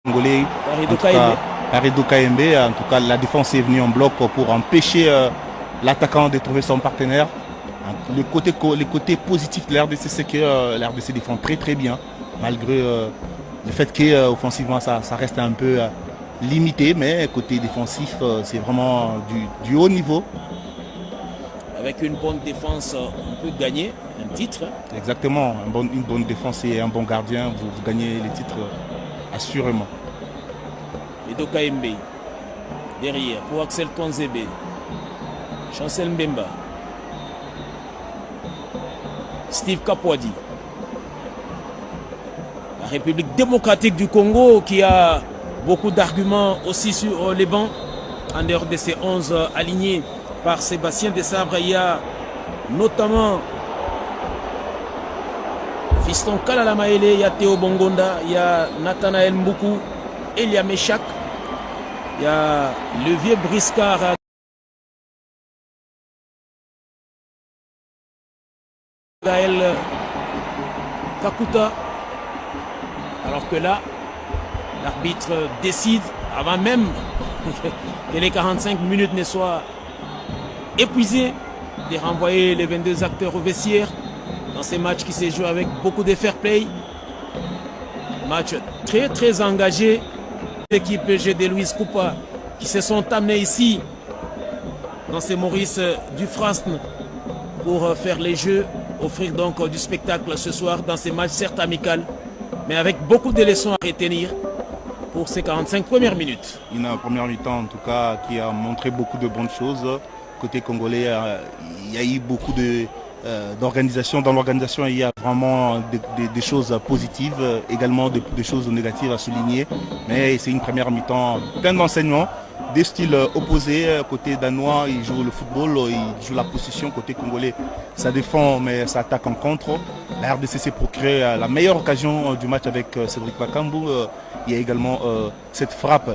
Congolais, en tout cas, Aredo KMB, en tout cas, la défense est venue en bloc pour empêcher l'attaquant de trouver son partenaire. Le côté positif de l'RDC, c'est que l'RDC défend très très bien, malgré le fait qu'offensivement ça reste un peu limité, mais côté défensif, c'est vraiment du haut niveau. Avec une bonne défense, on peut gagner un titre. Exactement, une bonne défense et un bon gardien, vous gagnez les titres assurément. Edo KMB, derrière, pour Axel Konzebe, Chancel Mbemba, Steve Kapwadi. La République démocratique du Congo qui a beaucoup d'arguments aussi sur les bancs. En dehors de ces 11 alignés par Sébastien Desabre, il y a notamment Fiston Kalala Maele, il y a Théo Bongonda, il y a Nathanaël Mboukou, Elia Meshak, il y a le vieux briscard Gaël Kakuta. Alors que là, l'arbitre décide avant même que les 45 minutes ne soient épuisées de renvoyer les 22 acteurs au vestiaire dans ces matchs qui se jouent avec beaucoup de fair play. Match très très engagé. L'équipe GD Louis Coupa qui se sont amenés ici dans ces Maurice Dufresne pour faire les jeux, offrir donc du spectacle ce soir dans ces matchs certes amicales, mais avec beaucoup de leçons à retenir pour ces 45 premières minutes. Une première mi-temps en tout cas qui a montré beaucoup de bonnes choses. Côté congolais, il y a eu beaucoup d'organisation. Dans l'organisation, il y a vraiment des choses positives, également des choses négatives à souligner. Mais c'est une première mi-temps pleine d'enseignements, des styles opposés. Côté danois, il joue le football, il joue la possession. Côté congolais, ça défend, mais ça attaque en contre. La RDC s'est procuré la meilleure occasion du match avec Cédric Bakambu. Il y a également cette frappe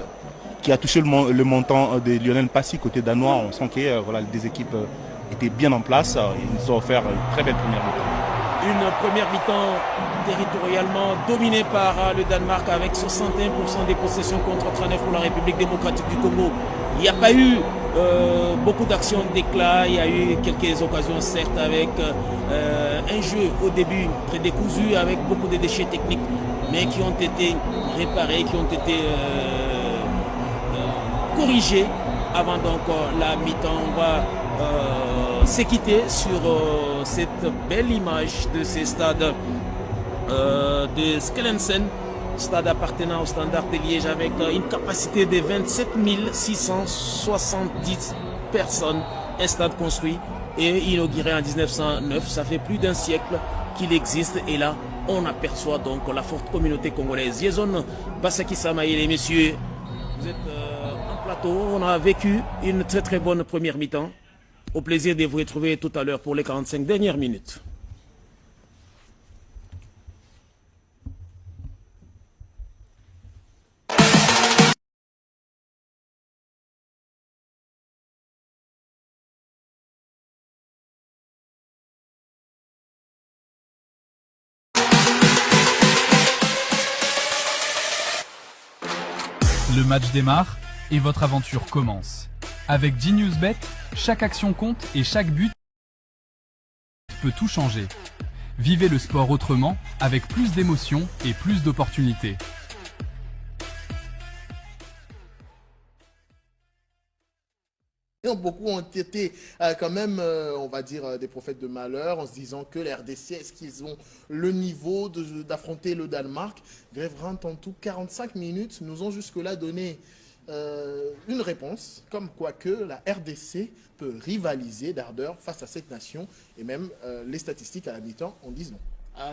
qui a touché le montant de Lionel Passy côté danois. On sent que voilà, les deux équipes étaient bien en place. Ils ont offert une très belle première mi-temps. Une première mi-temps territorialement dominée par le Danemark avec 61% des possessions contre 39 pour la République démocratique du Congo. Il n'y a pas eu beaucoup d'actions d'éclat, il y a eu quelques occasions certes avec un jeu au début très décousu avec beaucoup de déchets techniques, mais qui ont été réparés, qui ont été corrigés avant donc la mi-temps. On va s'équitter sur cette belle image de ces stades de Skellensen, stade appartenant au Standard de Liège avec une capacité de 27 670 personnes, un stade construit et inauguré en 1909. Ça fait plus d'un siècle qu'il existe et là on aperçoit donc la forte communauté congolaise. Yezon Basaki Samaï, les messieurs, vous êtes en plateau, on a vécu une très très bonne première mi-temps. Au plaisir de vous retrouver tout à l'heure pour les 45 dernières minutes. Le match démarre et votre aventure commence. Avec Geniusbet, chaque action compte et chaque but peut tout changer. Vivez le sport autrement, avec plus d'émotions et plus d'opportunités. Beaucoup ont été quand même, on va dire, des prophètes de malheur en se disant que les RDC, est-ce qu'ils ont le niveau d'affronter le Danemark? Grève en tout 45 minutes nous ont jusque-là donné une réponse, comme quoi que la RDC peut rivaliser d'ardeur face à cette nation, et même les statistiques à la mi-temps en disent non.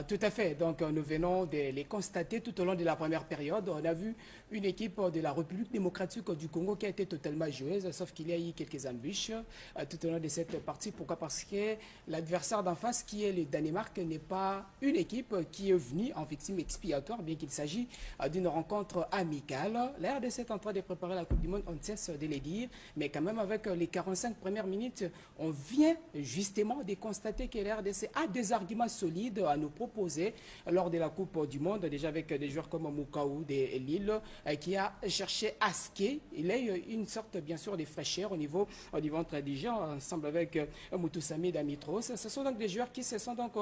Tout à fait. Donc, nous venons de les constater tout au long de la première période. On a vu une équipe de la République démocratique du Congo qui a été totalement joueuse, sauf qu'il y a eu quelques embûches tout au long de cette partie. Pourquoi? Parce que l'adversaire d'en face, qui est le Danemark, n'est pas une équipe qui est venue en victime expiatoire, bien qu'il s'agisse d'une rencontre amicale. La RDC est en train de préparer la Coupe du Monde, on ne cesse de le dire, mais quand même avec les 45 premières minutes, on vient justement de constater que la RDC a des arguments solides à nous proposait lors de la Coupe du Monde, déjà avec des joueurs comme Moukaou de Lille, qui a cherché à ce qu'il ait une sorte, bien sûr, de fraîcheur au niveau du ventre des gens, ensemble avec Moutoussamy Damitros. Ce sont donc des joueurs qui se sont donc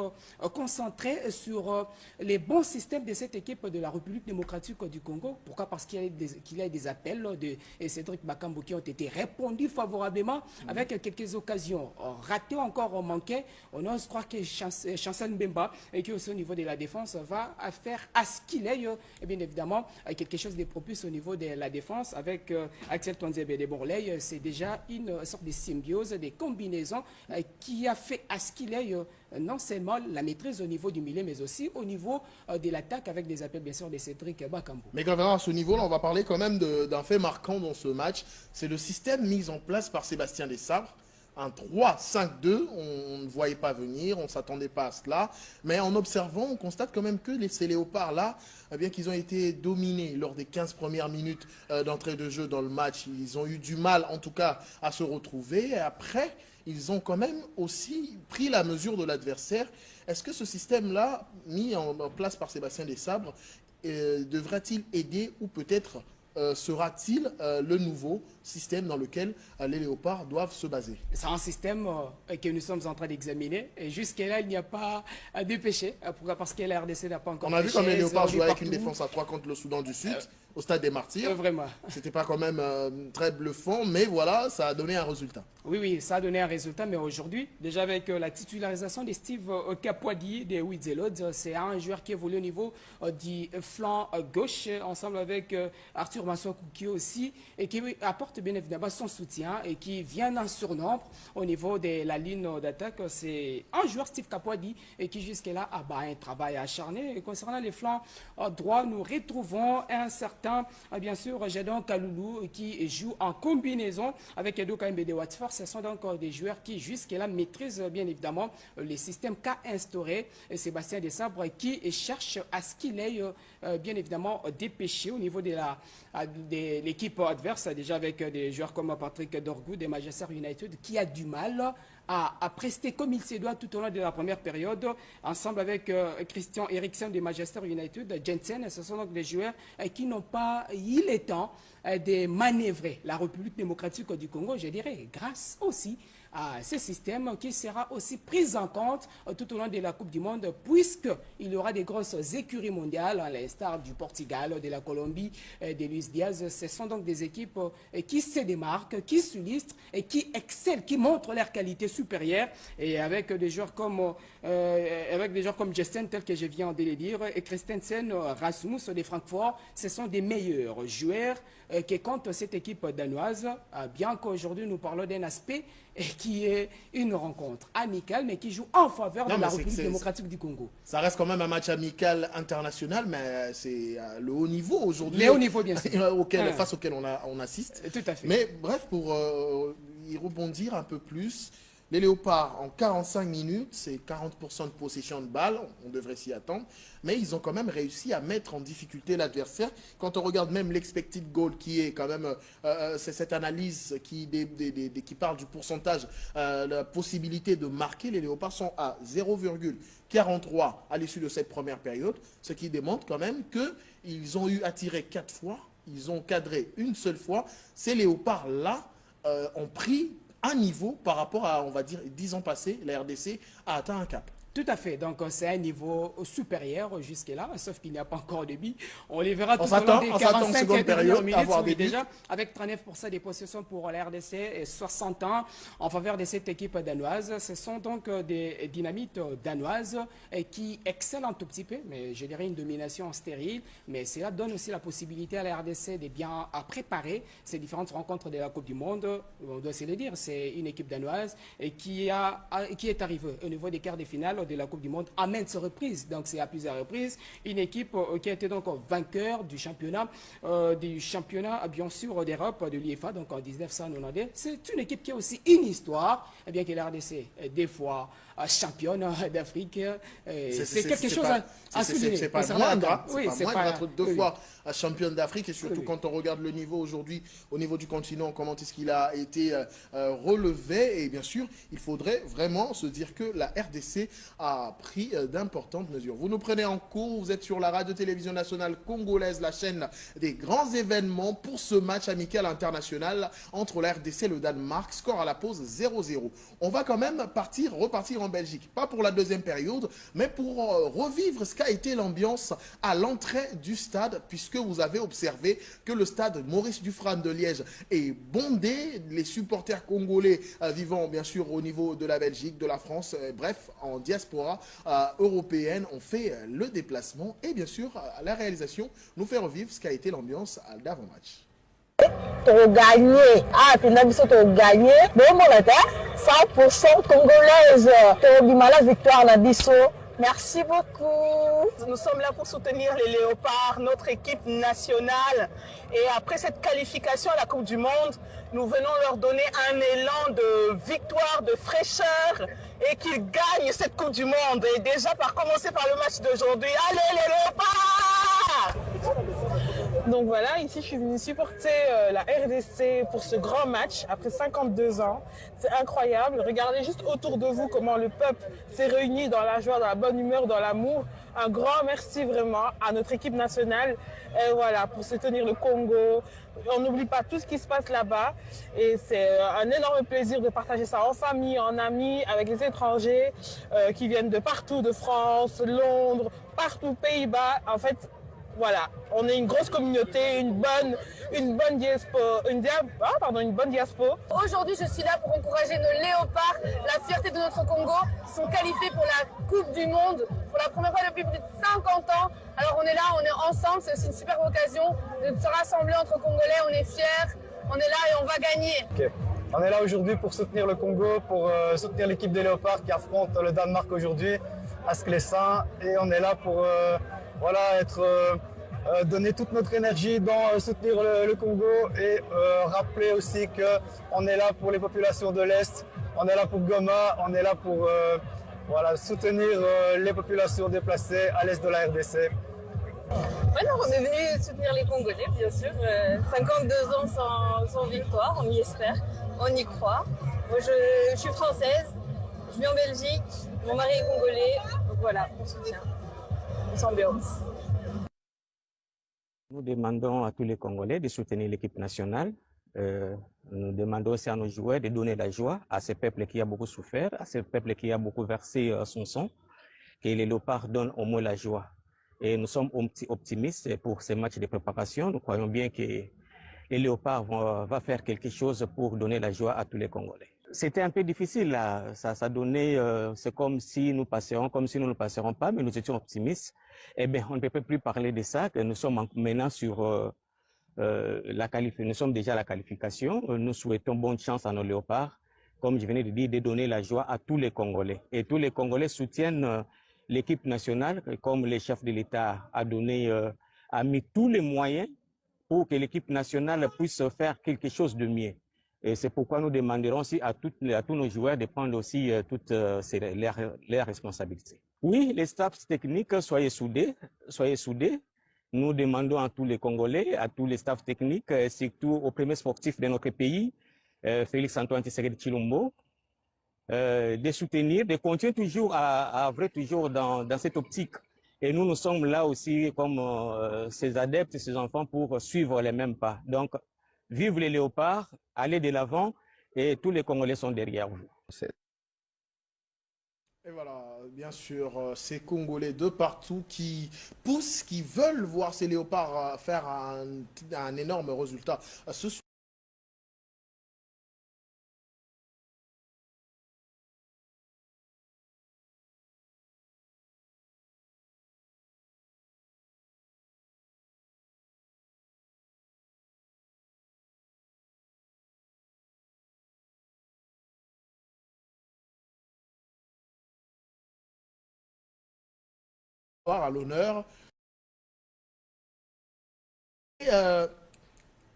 concentrés sur les bons systèmes de cette équipe de la République démocratique du Congo. Pourquoi? Parce qu'il y a des appels de Cédric Bakambu qui ont été répondus favorablement avec quelques occasions ratées, encore manquées. On ose croire que Chancel Mbemba, qui aussi au niveau de la défense, va faire à ce qu'il ait, et bien évidemment, quelque chose de propice au niveau de la défense avec Axel Tonzebe de Bourley. C'est déjà une sorte de symbiose, des combinaisons qui a fait à ce qu'il ait non seulement la maîtrise au niveau du milieu, mais aussi au niveau de l'attaque avec des appels, bien sûr, de Cédric Bakambu. Mais quand même, à ce niveau-là, on va parler quand même d'un fait marquant dans ce match. C'est le système mis en place par Sébastien Desabre. Un 3-5-2, on ne voyait pas venir, on ne s'attendait pas à cela. Mais en observant, on constate quand même que ces Léopards-là, bien qu'ils ont été dominés lors des 15 premières minutes d'entrée de jeu dans le match, ils ont eu du mal, en tout cas, à se retrouver. Et après, ils ont quand même aussi pris la mesure de l'adversaire. Est-ce que ce système-là, mis en place par Sébastien Desabre, devrait-il aider ou peut-être sera-t-il le nouveau système dans lequel les Léopards doivent se baser? C'est un système que nous sommes en train d'examiner. Et jusqu'à-là, il n'y a pas de péché. Pourquoi? Parce que la RDC n'a pas encore On a vu comme les Léopards jouaient avec une partout. défense à 3 contre le Soudan du Sud, au stade des Martyrs. Vraiment. C'était pas quand même très bluffant, mais voilà, ça a donné un résultat. Oui, oui, ça a donné un résultat, mais aujourd'hui, déjà avec la titularisation de Steve Kapwadi de Witzelods, c'est un joueur qui évolue au niveau du flanc gauche, ensemble avec Arthur Massoukouki aussi, et qui apporte bien évidemment son soutien et qui vient en surnombre au niveau de la ligne d'attaque. C'est un joueur, Steve Kapwadi, et qui jusque-là a un travail acharné. Et concernant les flancs droits, nous retrouvons un certain, bien sûr, Jadon Kaloulou, qui joue en combinaison avec Edo Kaimbe de Watford. Ce sont donc des joueurs qui jusque-là maîtrisent bien évidemment les systèmes qu'a instauré Sébastien Desabre, qui cherche à ce qu'il ait bien évidemment dépêché au niveau de l'équipe adverse, déjà avec des joueurs comme Patrick Dorgou de Manchester United, qui a du mal à prester comme il se doit tout au long de la première période, ensemble avec Christian Eriksen de Manchester United, Jensen. Ce sont donc des joueurs qui n'ont pas eu le temps de manœuvrer la République démocratique du Congo, je dirais, grâce aussi à ce système qui sera aussi pris en compte tout au long de la Coupe du Monde, puisqu'il y aura des grosses écuries mondiales, à l'instar du Portugal, de la Colombie, de Luis Diaz. Ce sont donc des équipes qui se démarquent, qui s'illustrent et qui excellent, qui montrent leur qualité supérieure. Et avec des joueurs comme Justin, tel que je viens de le dire, et Christensen, Rasmus de Francfort, ce sont des meilleurs joueurs que compte cette équipe danoise, bien qu'aujourd'hui nous parlons d'un aspect qui est une rencontre amicale, mais qui joue en faveur de la République démocratique du Congo. Ça reste quand même un match amical international, mais c'est le haut niveau aujourd'hui. Le haut niveau, bien sûr. Face auquel on assiste. Tout à fait. Mais bref, pour y rebondir un peu plus, les Léopards, en 45 minutes, c'est 40% de possession de balles, on devrait s'y attendre, mais ils ont quand même réussi à mettre en difficulté l'adversaire. Quand on regarde même l'expected goal, qui est quand même, c'est cette analyse qui parle du pourcentage, la possibilité de marquer, les Léopards sont à 0,43 à l'issue de cette première période, ce qui démontre quand même qu'ils ont eu à tirer 4 fois, ils ont cadré une seule fois. Ces Léopards-là ont pris un niveau par rapport à, on va dire, 10 ans passés, la RDC a atteint un cap. Tout à fait. Donc, c'est un niveau supérieur jusque-là, sauf qu'il n'y a pas encore de billes. On les verra tout au long des 45 dernières minutes. Oui, déjà, avec 39% des possessions pour la RDC et 60 ans en faveur de cette équipe danoise. Ce sont donc des dynamites danoises qui excellent un tout petit peu, mais je dirais une domination stérile. Mais cela donne aussi la possibilité à la RDC de bien préparer ces différentes rencontres de la Coupe du Monde. On doit se le dire, c'est une équipe danoise qui est arrivée au niveau des quarts de finale de la Coupe du Monde à maintes reprises. Donc c'est à plusieurs reprises une équipe qui a été donc vainqueur du championnat bien sûr d'Europe, de l'UEFA, donc en 1990. C'est une équipe qui a aussi une histoire, bien que la RDC des fois championne d'Afrique. C'est quelque chose à souligner. C'est pas moindre, c'est pas moindre d'être 2 fois championne d'Afrique, et surtout quand on regarde le niveau aujourd'hui au niveau du continent, comment est-ce qu'il a été relevé. Et bien sûr, il faudrait vraiment se dire que la RDC a pris d'importantes mesures. Vous nous prenez en cours, vous êtes sur la radio-télévision nationale congolaise, la chaîne des grands événements pour ce match amical international entre la RDC et le Danemark, score à la pause 0-0. On va quand même repartir en Belgique, pas pour la deuxième période, mais pour revivre ce qu'a été l'ambiance à l'entrée du stade, puisque vous avez observé que le stade Maurice Dufrane de Liège est bondé, les supporters congolais vivant bien sûr au niveau de la Belgique, de la France, bref, en diaspora européenne, ont fait le déplacement et bien sûr la réalisation nous fait revivre ce qu'a été l'ambiance d'avant-match. Gagné, gagné, 100% congolaise, la victoire la bisso. Merci beaucoup. Nous sommes là pour soutenir les Léopards, notre équipe nationale. Et après cette qualification à la Coupe du Monde, nous venons leur donner un élan de victoire, de fraîcheur et qu'ils gagnent cette Coupe du Monde. Et déjà par commencer par le match d'aujourd'hui. Allez les Léopards! Donc voilà, ici je suis venue supporter la RDC pour ce grand match après 52 ans. C'est incroyable. Regardez juste autour de vous comment le peuple s'est réuni dans la joie, dans la bonne humeur, dans l'amour. Un grand merci vraiment à notre équipe nationale voilà, pour soutenir le Congo. On n'oublie pas tout ce qui se passe là-bas. Et c'est un énorme plaisir de partager ça en famille, en amis, avec les étrangers qui viennent de partout, de France, Londres, partout, Pays-Bas. En fait, voilà, on est une grosse communauté, une bonne diaspora. Aujourd'hui, je suis là pour encourager nos léopards, la fierté de notre Congo, qui sont qualifiés pour la Coupe du Monde pour la première fois depuis plus de 50 ans. Alors on est là, on est ensemble, c'est aussi une super occasion de se rassembler entre Congolais, on est fiers, on est là et on va gagner. Okay. On est là aujourd'hui pour soutenir le Congo, pour soutenir l'équipe des léopards qui affronte le Danemark aujourd'hui à Sclessin. Et on est là pour voilà, donner toute notre énergie dans soutenir le Congo et rappeler aussi qu'on est là pour les populations de l'Est, on est là pour Goma, on est là pour voilà, soutenir les populations déplacées à l'Est de la RDC. Maintenant, on est venu soutenir les Congolais, bien sûr. 52 ans sans victoire, on y espère, on y croit. Moi, je suis française, je vis en Belgique, mon mari est congolais, donc voilà, on soutient, on s'ambiance. Nous demandons à tous les Congolais de soutenir l'équipe nationale. Nous demandons aussi à nos joueurs de donner la joie à ce peuple qui a beaucoup souffert, à ce peuple qui a beaucoup versé son sang, que les léopards donnent au moins la joie. Et nous sommes optimistes pour ces matchs de préparation. Nous croyons bien que les léopards vont faire quelque chose pour donner la joie à tous les Congolais. C'était un peu difficile là, ça donnait, c'est comme si nous passerons, comme si nous ne passerons pas, mais nous étions optimistes. Eh bien, on ne peut plus parler de ça, que nous sommes maintenant sur nous sommes déjà à la qualification. Nous souhaitons bonne chance à nos léopards, comme je venais de dire, de donner la joie à tous les Congolais. Et tous les Congolais soutiennent l'équipe nationale, comme le chef de l'État a mis tous les moyens pour que l'équipe nationale puisse faire quelque chose de mieux. Et c'est pourquoi nous demanderons aussi à tous nos joueurs de prendre aussi toutes leurs responsabilités. Oui, les staffs techniques, soyez soudés. Nous demandons à tous les Congolais, à tous les staffs techniques, surtout aux premiers sportifs de notre pays, Félix-Antoine Tshisekedi Tshilombo, de soutenir, de continuer toujours à œuvrer toujours dans cette optique. Et nous sommes là aussi comme ces adeptes, ces enfants pour suivre les mêmes pas. Donc, vive les léopards, allez de l'avant et tous les Congolais sont derrière vous. Et voilà, bien sûr, ces Congolais de partout qui poussent, qui veulent voir ces léopards faire un énorme résultat. À l'honneur.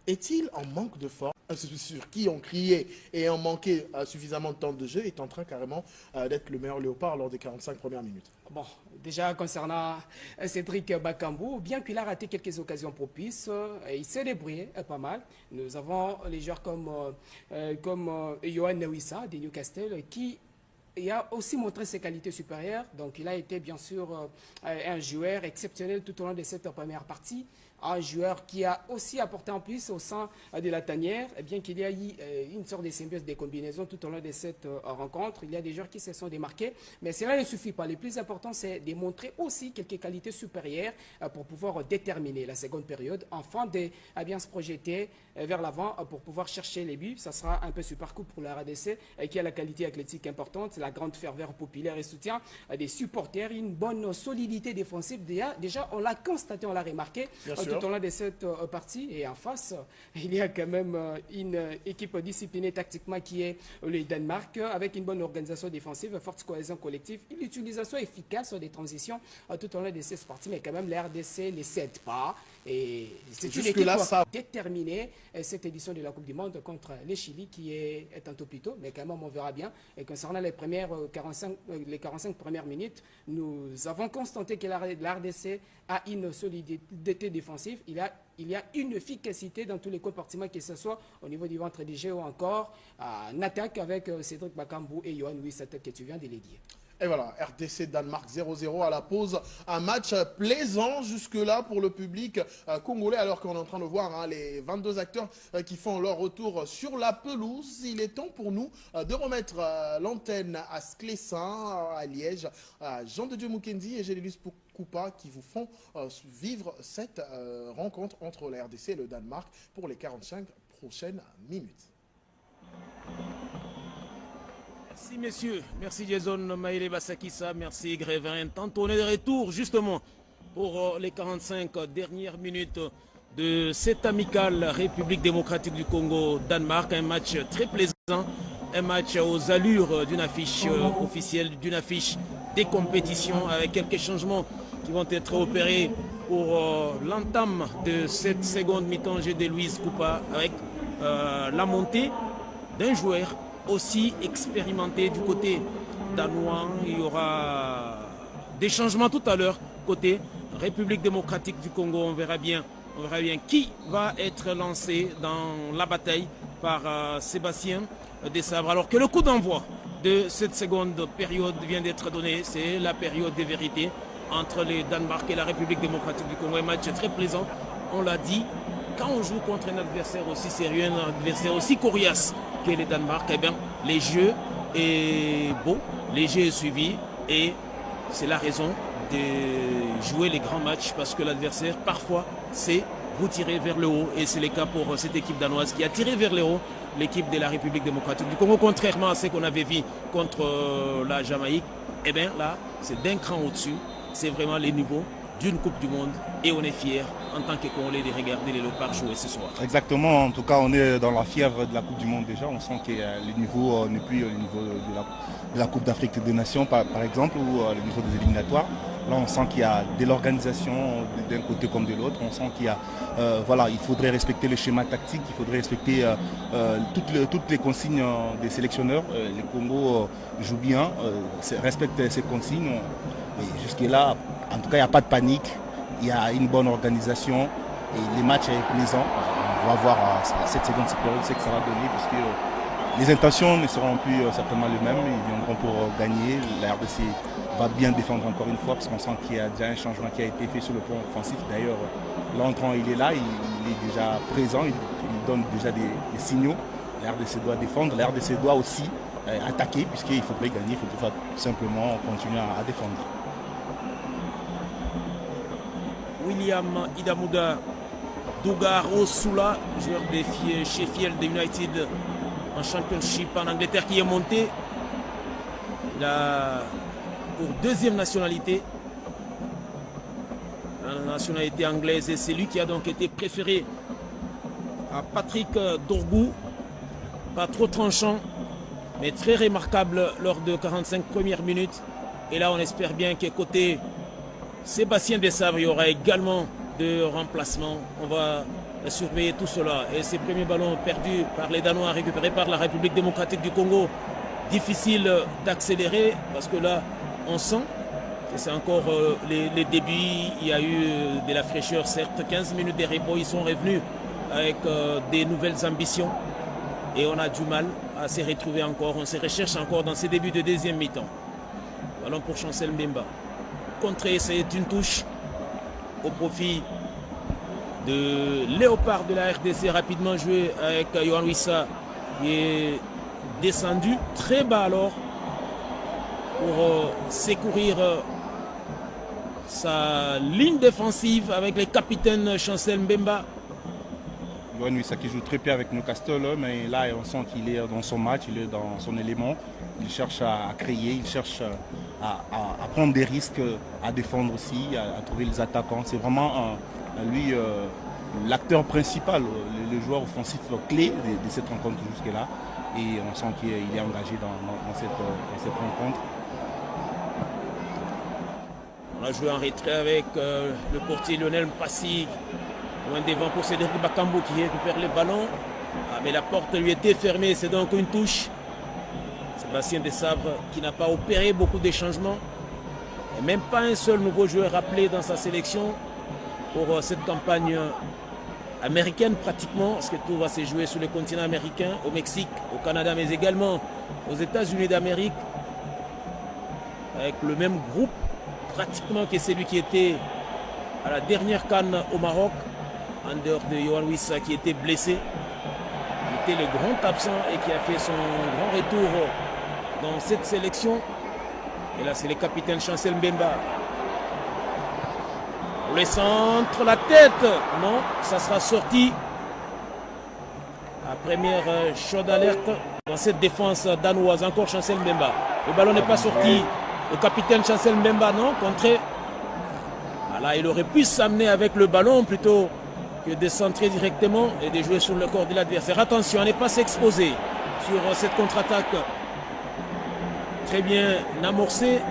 Est-il en manque de force? Sur qui ont crié et ont manqué suffisamment de temps de jeu est en train carrément d'être le meilleur léopard lors des 45 premières minutes. Bon, déjà concernant Cédric Bakambu, bien qu'il a raté quelques occasions propices, il s'est débrouillé pas mal. Nous avons les joueurs comme Yohan Wissa de Newcastle qui il a aussi montré ses qualités supérieures. Donc, il a été bien sûr un joueur exceptionnel tout au long de cette première partie. Un joueur qui a aussi apporté en plus au sein de la tanière, bien qu'il y ait eu une sorte de symbiose des combinaisons tout au long de cette rencontre. Il y a des joueurs qui se sont démarqués, mais cela ne suffit pas. Le plus important, c'est de montrer aussi quelques qualités supérieures pour pouvoir déterminer la seconde période, afin de bien se projeter vers l'avant pour pouvoir chercher les buts. Ça sera un peu super coup pour la RDC qui a la qualité athlétique importante, la grande ferveur populaire et soutien des supporters, une bonne solidité défensive. Déjà, on l'a constaté, on l'a remarqué tout au long de cette partie. Et en face, il y a quand même une équipe disciplinée tactiquement qui est le Danemark, avec une bonne organisation défensive, forte cohésion collective, une utilisation efficace des transitions tout au long de cette partie. Mais quand même, la RDC ne cède pas. Et c'est une équipe qui a déterminé cette édition de la Coupe du Monde contre le Chili, qui est un tout plus tôt, mais quand même on verra bien. Et concernant les 45 premières minutes, nous avons constaté que la RDC a une solidité défensive. Il y a une efficacité dans tous les compartiments, que ce soit au niveau du ventre du jeu ou encore en attaque avec Cédric Bakambu et Yohan Wissata que tu viens de les dire. Et voilà, RDC Danemark 0-0 à la pause. Un match plaisant jusque-là pour le public congolais, alors qu'on est en train de voir les 22 acteurs qui font leur retour sur la pelouse. Il est temps pour nous de remettre l'antenne à Sclessin, à Liège, à Jean de Dieu Mukendi et Gélius Koupa qui vous font vivre cette rencontre entre la RDC et le Danemark pour les 45 prochaines minutes. Merci messieurs, merci Jason Maïle Basakissa, merci Grévin. Tantôt on est de retour justement pour les 45 dernières minutes de cette amicale République démocratique du Congo-Danemark. Un match très plaisant, un match aux allures d'une affiche officielle, d'une affiche des compétitions, avec quelques changements qui vont être opérés pour l'entame de cette seconde mi-temps. J'ai de Louise Koupa avec la montée d'un joueur aussi expérimenté du côté danois. Il y aura des changements tout à l'heure côté République démocratique du Congo. On verra bien qui va être lancé dans la bataille par Sébastien Desabre. Alors que le coup d'envoi de cette seconde période vient d'être donné. C'est la période de vérité entre le Danemark et la République démocratique du Congo. Un match très plaisant, on l'a dit. Quand on joue contre un adversaire aussi sérieux, un adversaire aussi coriace que le Danemark, eh bien, les jeux est beau, les jeux est suivi, et c'est la raison de jouer les grands matchs, parce que l'adversaire parfois c'est vous tirer vers le haut, et c'est le cas pour cette équipe danoise qui a tiré vers le haut l'équipe de la République démocratique du Congo, contrairement à ce qu'on avait vu contre la Jamaïque. Eh bien là, c'est d'un cran au-dessus, c'est vraiment les niveaux d'une Coupe du Monde, et on est fiers en tant que Congolais de regarder les Léopards jouer ce soir. Exactement, en tout cas on est dans la fièvre de la Coupe du Monde déjà, on sent que le niveau n'est plus au niveau de la Coupe d'Afrique des Nations par exemple, ou le niveau des éliminatoires. Là on sent qu'il y a de l'organisation d'un côté comme de l'autre, on sent qu'il y a, voilà, il faudrait respecter le schéma tactique, il faudrait respecter toutes les consignes des sélectionneurs. Le Congo joue bien, respecte ses consignes, et jusque-là, en tout cas, il n'y a pas de panique, il y a une bonne organisation et les matchs sont plaisants. On va voir cette seconde période ce que ça va donner, parce que les intentions ne seront plus certainement les mêmes. Ils viendront pour gagner. La RDC va bien défendre encore une fois, parce qu'on sent qu'il y a déjà un changement qui a été fait sur le plan offensif. D'ailleurs, l'entrant, il est là, il est déjà présent, il donne déjà des signaux. La RDC doit défendre, la RDC doit aussi attaquer, puisqu'il faudrait gagner, il faudrait tout simplement continuer à défendre. William Idamouda Dougar Osula, joueur de Sheffield United en Championship en Angleterre, qui est monté pour deuxième nationalité, la nationalité anglaise, et c'est lui qui a donc été préféré à Patrick Dorgou, pas trop tranchant mais très remarquable lors de 45 premières minutes. Et là on espère bien que côté Sébastien Desabre, il y aura également de remplacements. On va surveiller tout cela. Et ces premiers ballons perdus par les Danois, récupérés par la République démocratique du Congo, difficile d'accélérer, parce que là, on sent que c'est encore les débuts. Il y a eu de la fraîcheur, certes, 15 minutes de repos. Ils sont revenus avec des nouvelles ambitions. Et on a du mal à se retrouver encore. On se recherche encore dans ces débuts de deuxième mi-temps. Ballon pour Chancel Mbemba. Contré, c'est une touche au profit de Léopard de la RDC. Rapidement joué avec Yohan Wissa qui est descendu très bas alors pour secourir sa ligne défensive avec les capitaines Chancel Mbemba. Yohan Wissa qui joue très bien avec Newcastle, mais là on sent qu'il est dans son match, il est dans son élément. Il cherche à créer, il cherche à prendre des risques, à défendre aussi, à trouver les attaquants. C'est vraiment lui l'acteur principal, le joueur offensif clé de cette rencontre jusque-là. Et on sent qu'il est engagé dans cette rencontre. On a joué en retrait avec le portier Lionel Mpassi. Loin devant pour Cédric Bakambo qui récupère le ballon. Ah, mais la porte lui était fermée, c'est donc une touche. Sébastien Desabre qui n'a pas opéré beaucoup de changements. Et même pas un seul nouveau joueur rappelé dans sa sélection pour cette campagne américaine pratiquement, parce que tout va se jouer sur le continent américain, au Mexique, au Canada, mais également aux États-Unis d'Amérique, avec le même groupe pratiquement que celui qui était à la dernière CAN au Maroc, en dehors de Yohan Wissa qui était blessé. Il était le grand absent et qui a fait son grand retour dans cette sélection. Et là, c'est le capitaine Chancel Mbemba. Pour le centre, la tête. Non, ça sera sorti. La première chaude alerte dans cette défense danoise. Encore Chancel Mbemba. Le ballon n'est pas sorti. Le capitaine Chancel Mbemba, non, contré. Là, il aurait pu s'amener avec le ballon plutôt que de centrer directement et de jouer sur le corps de l'adversaire. Attention à ne pas s'exposer sur cette contre-attaque. Très bien amorcé.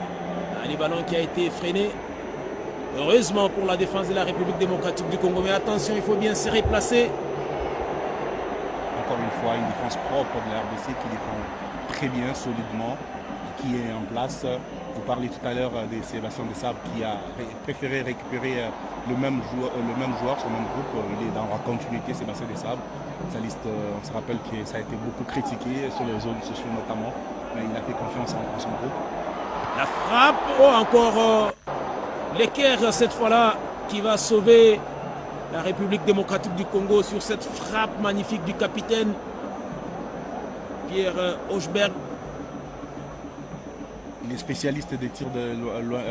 Le ballon qui a été freiné. Heureusement pour la défense de la République démocratique du Congo. Mais attention, il faut bien se replacer. Encore une fois, une défense propre de la RDC qui défend très bien, solidement, qui est en place. Vous parliez tout à l'heure de Sébastien Desabre qui a préféré récupérer le même joueur, son même groupe. Il est dans la continuité, Sébastien Desabre. Sa liste, on se rappelle que ça a été beaucoup critiqué sur les réseaux sociaux notamment, mais il a fait confiance en son groupe. La frappe, oh, encore l'équerre cette fois-là qui va sauver la République démocratique du Congo sur cette frappe magnifique du capitaine Pierre Hochberg. Il est spécialiste des tirs de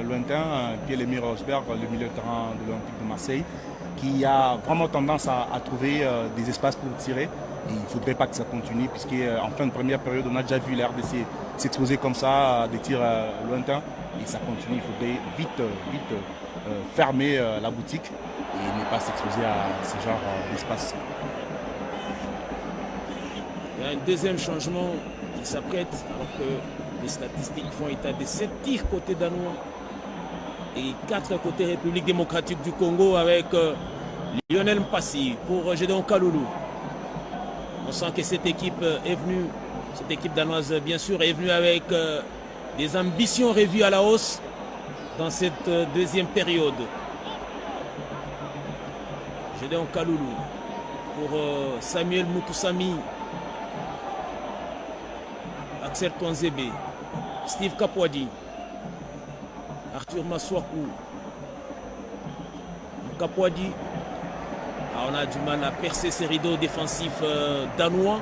lointain, Pierre-Émile Hochberg, le milieu de terrain de l'Olympique de Marseille, qui a vraiment tendance à trouver des espaces pour tirer. Et il ne faudrait pas que ça continue, puisqu'en fin de première période, on a déjà vu la RDC s'exposer comme ça à des tirs lointains. Et ça continue, il faudrait vite fermer la boutique et ne pas s'exposer à ce genre d'espace. Il y a un deuxième changement qui s'apprête, alors que les statistiques font état de 7 tirs côté danois et 4 côté République démocratique du Congo avec Lionel Mpassi pour Gédéon Kaloulou. On sent que cette équipe est venue, cette équipe danoise bien sûr, est venue avec des ambitions revues à la hausse dans cette deuxième période. Gédéon Kaloulou pour Samuel Mukusami, Axel Twanzebe, Steve Kapwadi, Arthur Maswaku, Kapwadi. On a du mal à percer ces rideaux défensifs danois.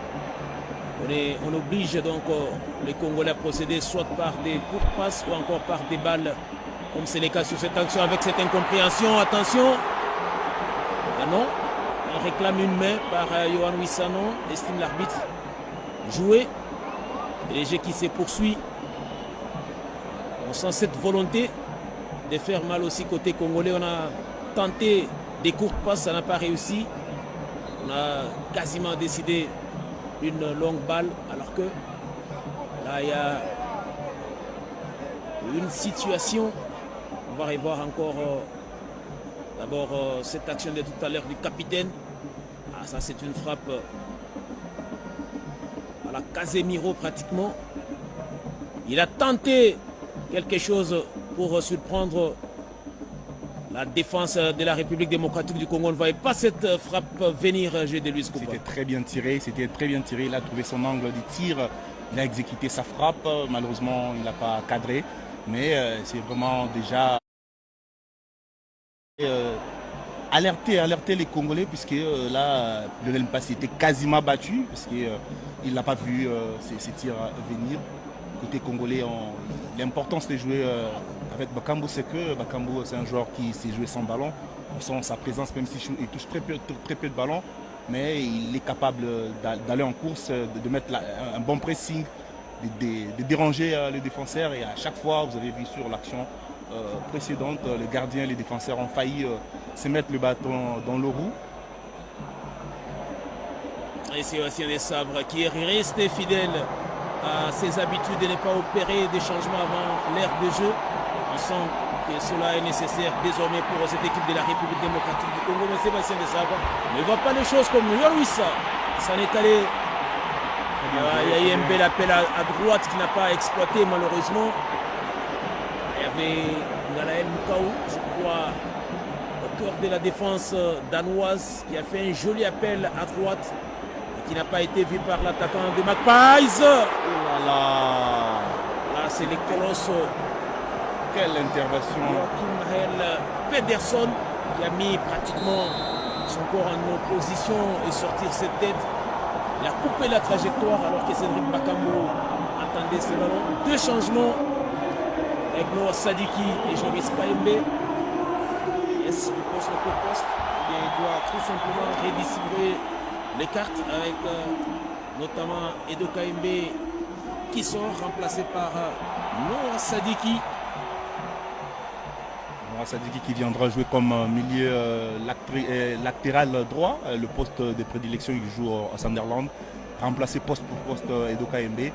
On oblige donc les Congolais à procéder soit par des courtes passes ou encore par des balles, comme c'est le cas sur cette action avec cette incompréhension. Attention, ah non, on réclame une main par Yohan Wissa, non, estime l'arbitre. Joué, et les jeux qui se poursuit. On sent cette volonté de faire mal aussi côté congolais. On a tenté des courtes passes, ça n'a pas réussi. On a quasiment décidé une longue balle, alors que là il y a une situation. On va revoir encore d'abord cette action de tout à l'heure du capitaine. Ah, ça c'est une frappe à la Casemiro pratiquement. Il a tenté quelque chose pour surprendre La défense de la République démocratique du Congo ne voyait pas cette frappe venir, de Luis Coupa. C'était très bien tiré, il a trouvé son angle de tir, il a exécuté sa frappe, malheureusement il n'a pas cadré, mais c'est vraiment déjà alerter les Congolais, puisque là, Lionel Mpassi était quasiment battu, parce qu'il n'a pas vu ces tirs venir. Côté congolais, l'importance de jouer avec Bakambu, c'est que Bakambu, c'est un joueur qui sait jouer sans ballon. On sent sa présence, même s'il touche très peu de ballon, mais il est capable d'aller en course, de mettre un bon pressing, de déranger les défenseurs. Et à chaque fois, vous avez vu sur l'action précédente, les gardiens et les défenseurs ont failli se mettre le bâton dans le roue. Et c'est aussi un sabre qui est resté fidèle à ses habitudes de ne pas opérer des changements avant l'ère de jeu. On sent que cela est nécessaire désormais pour cette équipe de la République démocratique du Congo. Mais Sébastien Desabre ne voit pas les choses comme Louis. Ça en est allé. Il y a eu un bel appel à droite qui n'a pas exploité malheureusement. Il y avait Ngalaël Mukaou, je crois, au cœur de la défense danoise, qui a fait un joli appel à droite, qui n'a pas été vu par l'attaquant de Magpies. Oh là là. Là, c'est les colosses. Quelle intervention. Joachim Pedersen qui a mis pratiquement son corps en opposition et sortir cette tête. Il a coupé la trajectoire alors que Cédric Bakambu attendait ce ballon. Deux changements avec Noah Sadiki et Jean-Brice Kaembe. Est-ce du poste pour poste? Il doit tout simplement redistribuer les cartes avec notamment Edo Kaembe qui sort remplacé par Noah Sadiki. Noah Sadiki qui viendra jouer comme milieu latéral droit, le poste de prédilection, il joue à Sunderland, remplacé poste pour poste Edo Kaembe.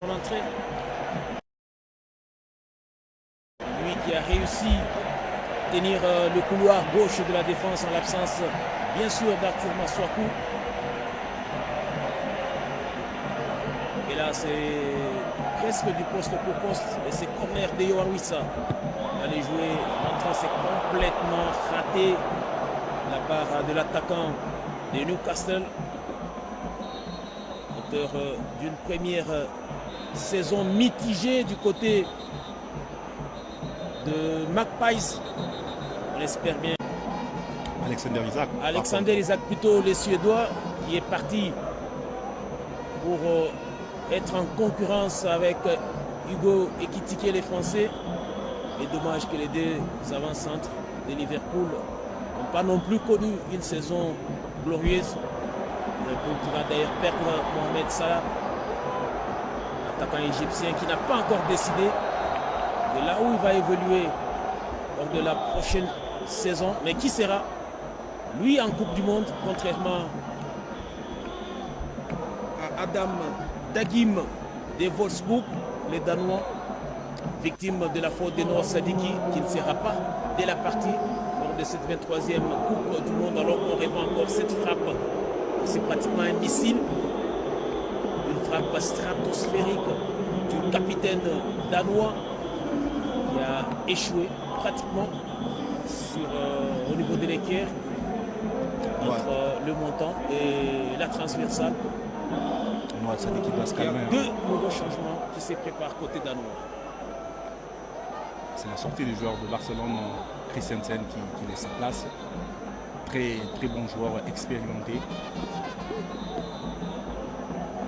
Entrée. Lui qui a réussi à tenir le couloir gauche de la défense en l'absence bien sûr d'Arthur Maswaku. Et là c'est presque du poste pour poste et c'est corner de Yohan Wissa. Aller jouer l'entrée, c'est complètement raté de la part de l'attaquant de Newcastle. Auteur d'une première saison mitigée du côté de Magpies. On espère bien. Alexander Isak plutôt, les Suédois, qui est parti pour être en concurrence avec Hugo Ekitike, les Français. Et dommage que les deux avant-centres de Liverpool n'ont pas non plus connu une saison glorieuse. Liverpool qui va d'ailleurs perdre Mohamed Salah, attaquant égyptien qui n'a pas encore décidé de là où il va évoluer lors de la prochaine saison, mais qui sera lui en Coupe du Monde, contrairement à Adam Dagim de Wolfsburg, les Danois, victime de la faute de Noah Sadiki, qui ne sera pas dès la partie lors de cette 23e Coupe du Monde, alors qu'on rêve encore cette frappe. C'est pratiquement un missile. Frappe stratosphérique du capitaine danois qui a échoué pratiquement au niveau de l'équerre entre le montant et la transversale. Il y a deux nouveaux changements qui se préparent côté danois. C'est la sortie du joueur de Barcelone, Christensen, qui laisse sa place. Très, très bon joueur, expérimenté.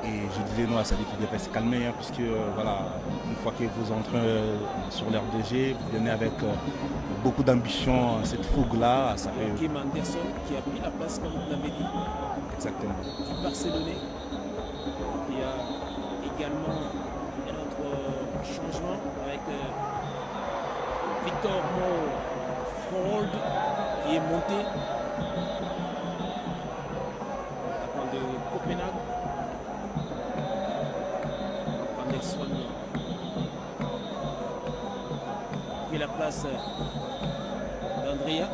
Et je disais, Noah Sadiki devrait se calmer, hein, puisque voilà, une fois que vous entrez sur l'air de jeu, vous venez avec beaucoup d'ambition, cette fougue-là. Kim Anderson qui a pris la place, comme vous l'avez dit. Exactement. Du Barcelonais. Il y a également un autre changement avec Victor Frohold qui est monté. Attaquant de Copenhague. passe d'Andrea.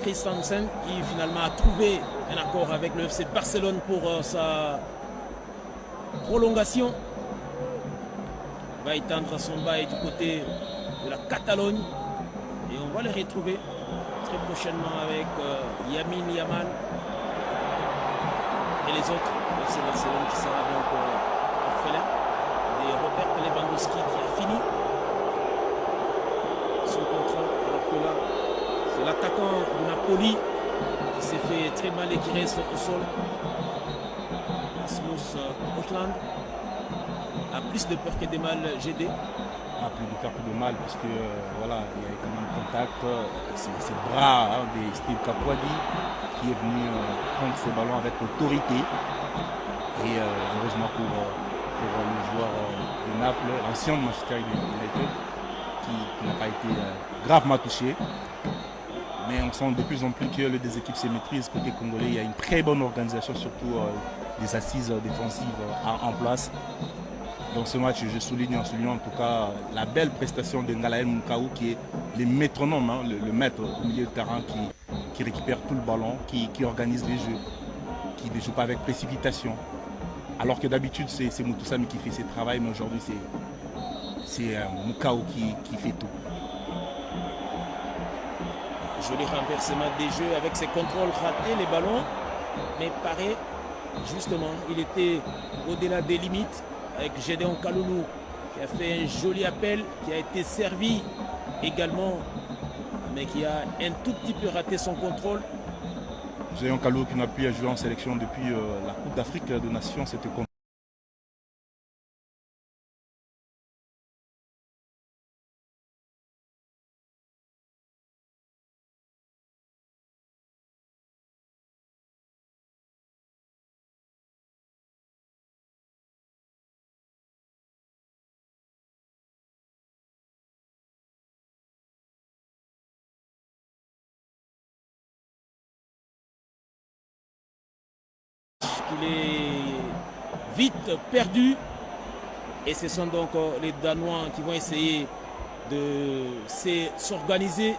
Christensen qui finalement a trouvé un accord avec le FC Barcelone pour sa prolongation. Il va étendre son bail du côté de la Catalogne et on va les retrouver très prochainement avec Yamin Yamal et les autres. Le FC Barcelone qui sera donc orphelin et Robert Lewandowski qui a fini son contrat, alors que là c'est l'attaquant du Napoli qui s'est fait très mal et qui reste au sol. Rasmus Højlund a plus de peur que de mal, GD. Plus de peur que de mal, puisque voilà, il y a quand même contact. C'est le bras de Steve Capuadi qui est venu prendre ses ballons avec autorité. Et heureusement pour le joueur de Naples, l'ancien de Manchester United, qui n'a pas été gravement touché. Mais on sent de plus en plus que les deux équipes se maîtrisent. Côté congolais, il y a une très bonne organisation, surtout des assises défensives en place. Dans ce match, je souligne en soulignant en tout cas la belle prestation de Ngalael Moukaou qui est le métronome, hein, le maître au milieu de terrain qui récupère tout le ballon, qui organise les jeux, qui ne joue pas avec précipitation. Alors que d'habitude c'est Moutoussami qui fait ses travaux, mais aujourd'hui c'est Moukaou qui fait tout. Joli renversement des jeux avec ses contrôles ratés, les ballons, mais pareil, justement, il était au-delà des limites avec Gédéon Kaloulou qui a fait un joli appel, qui a été servi également, mais qui a un tout petit peu raté son contrôle. Gédéon Kaloulou qui n'a plus joué en sélection depuis la Coupe d'Afrique de Nations, c'était comme il est vite perdu et ce sont donc les Danois qui vont essayer de s'organiser.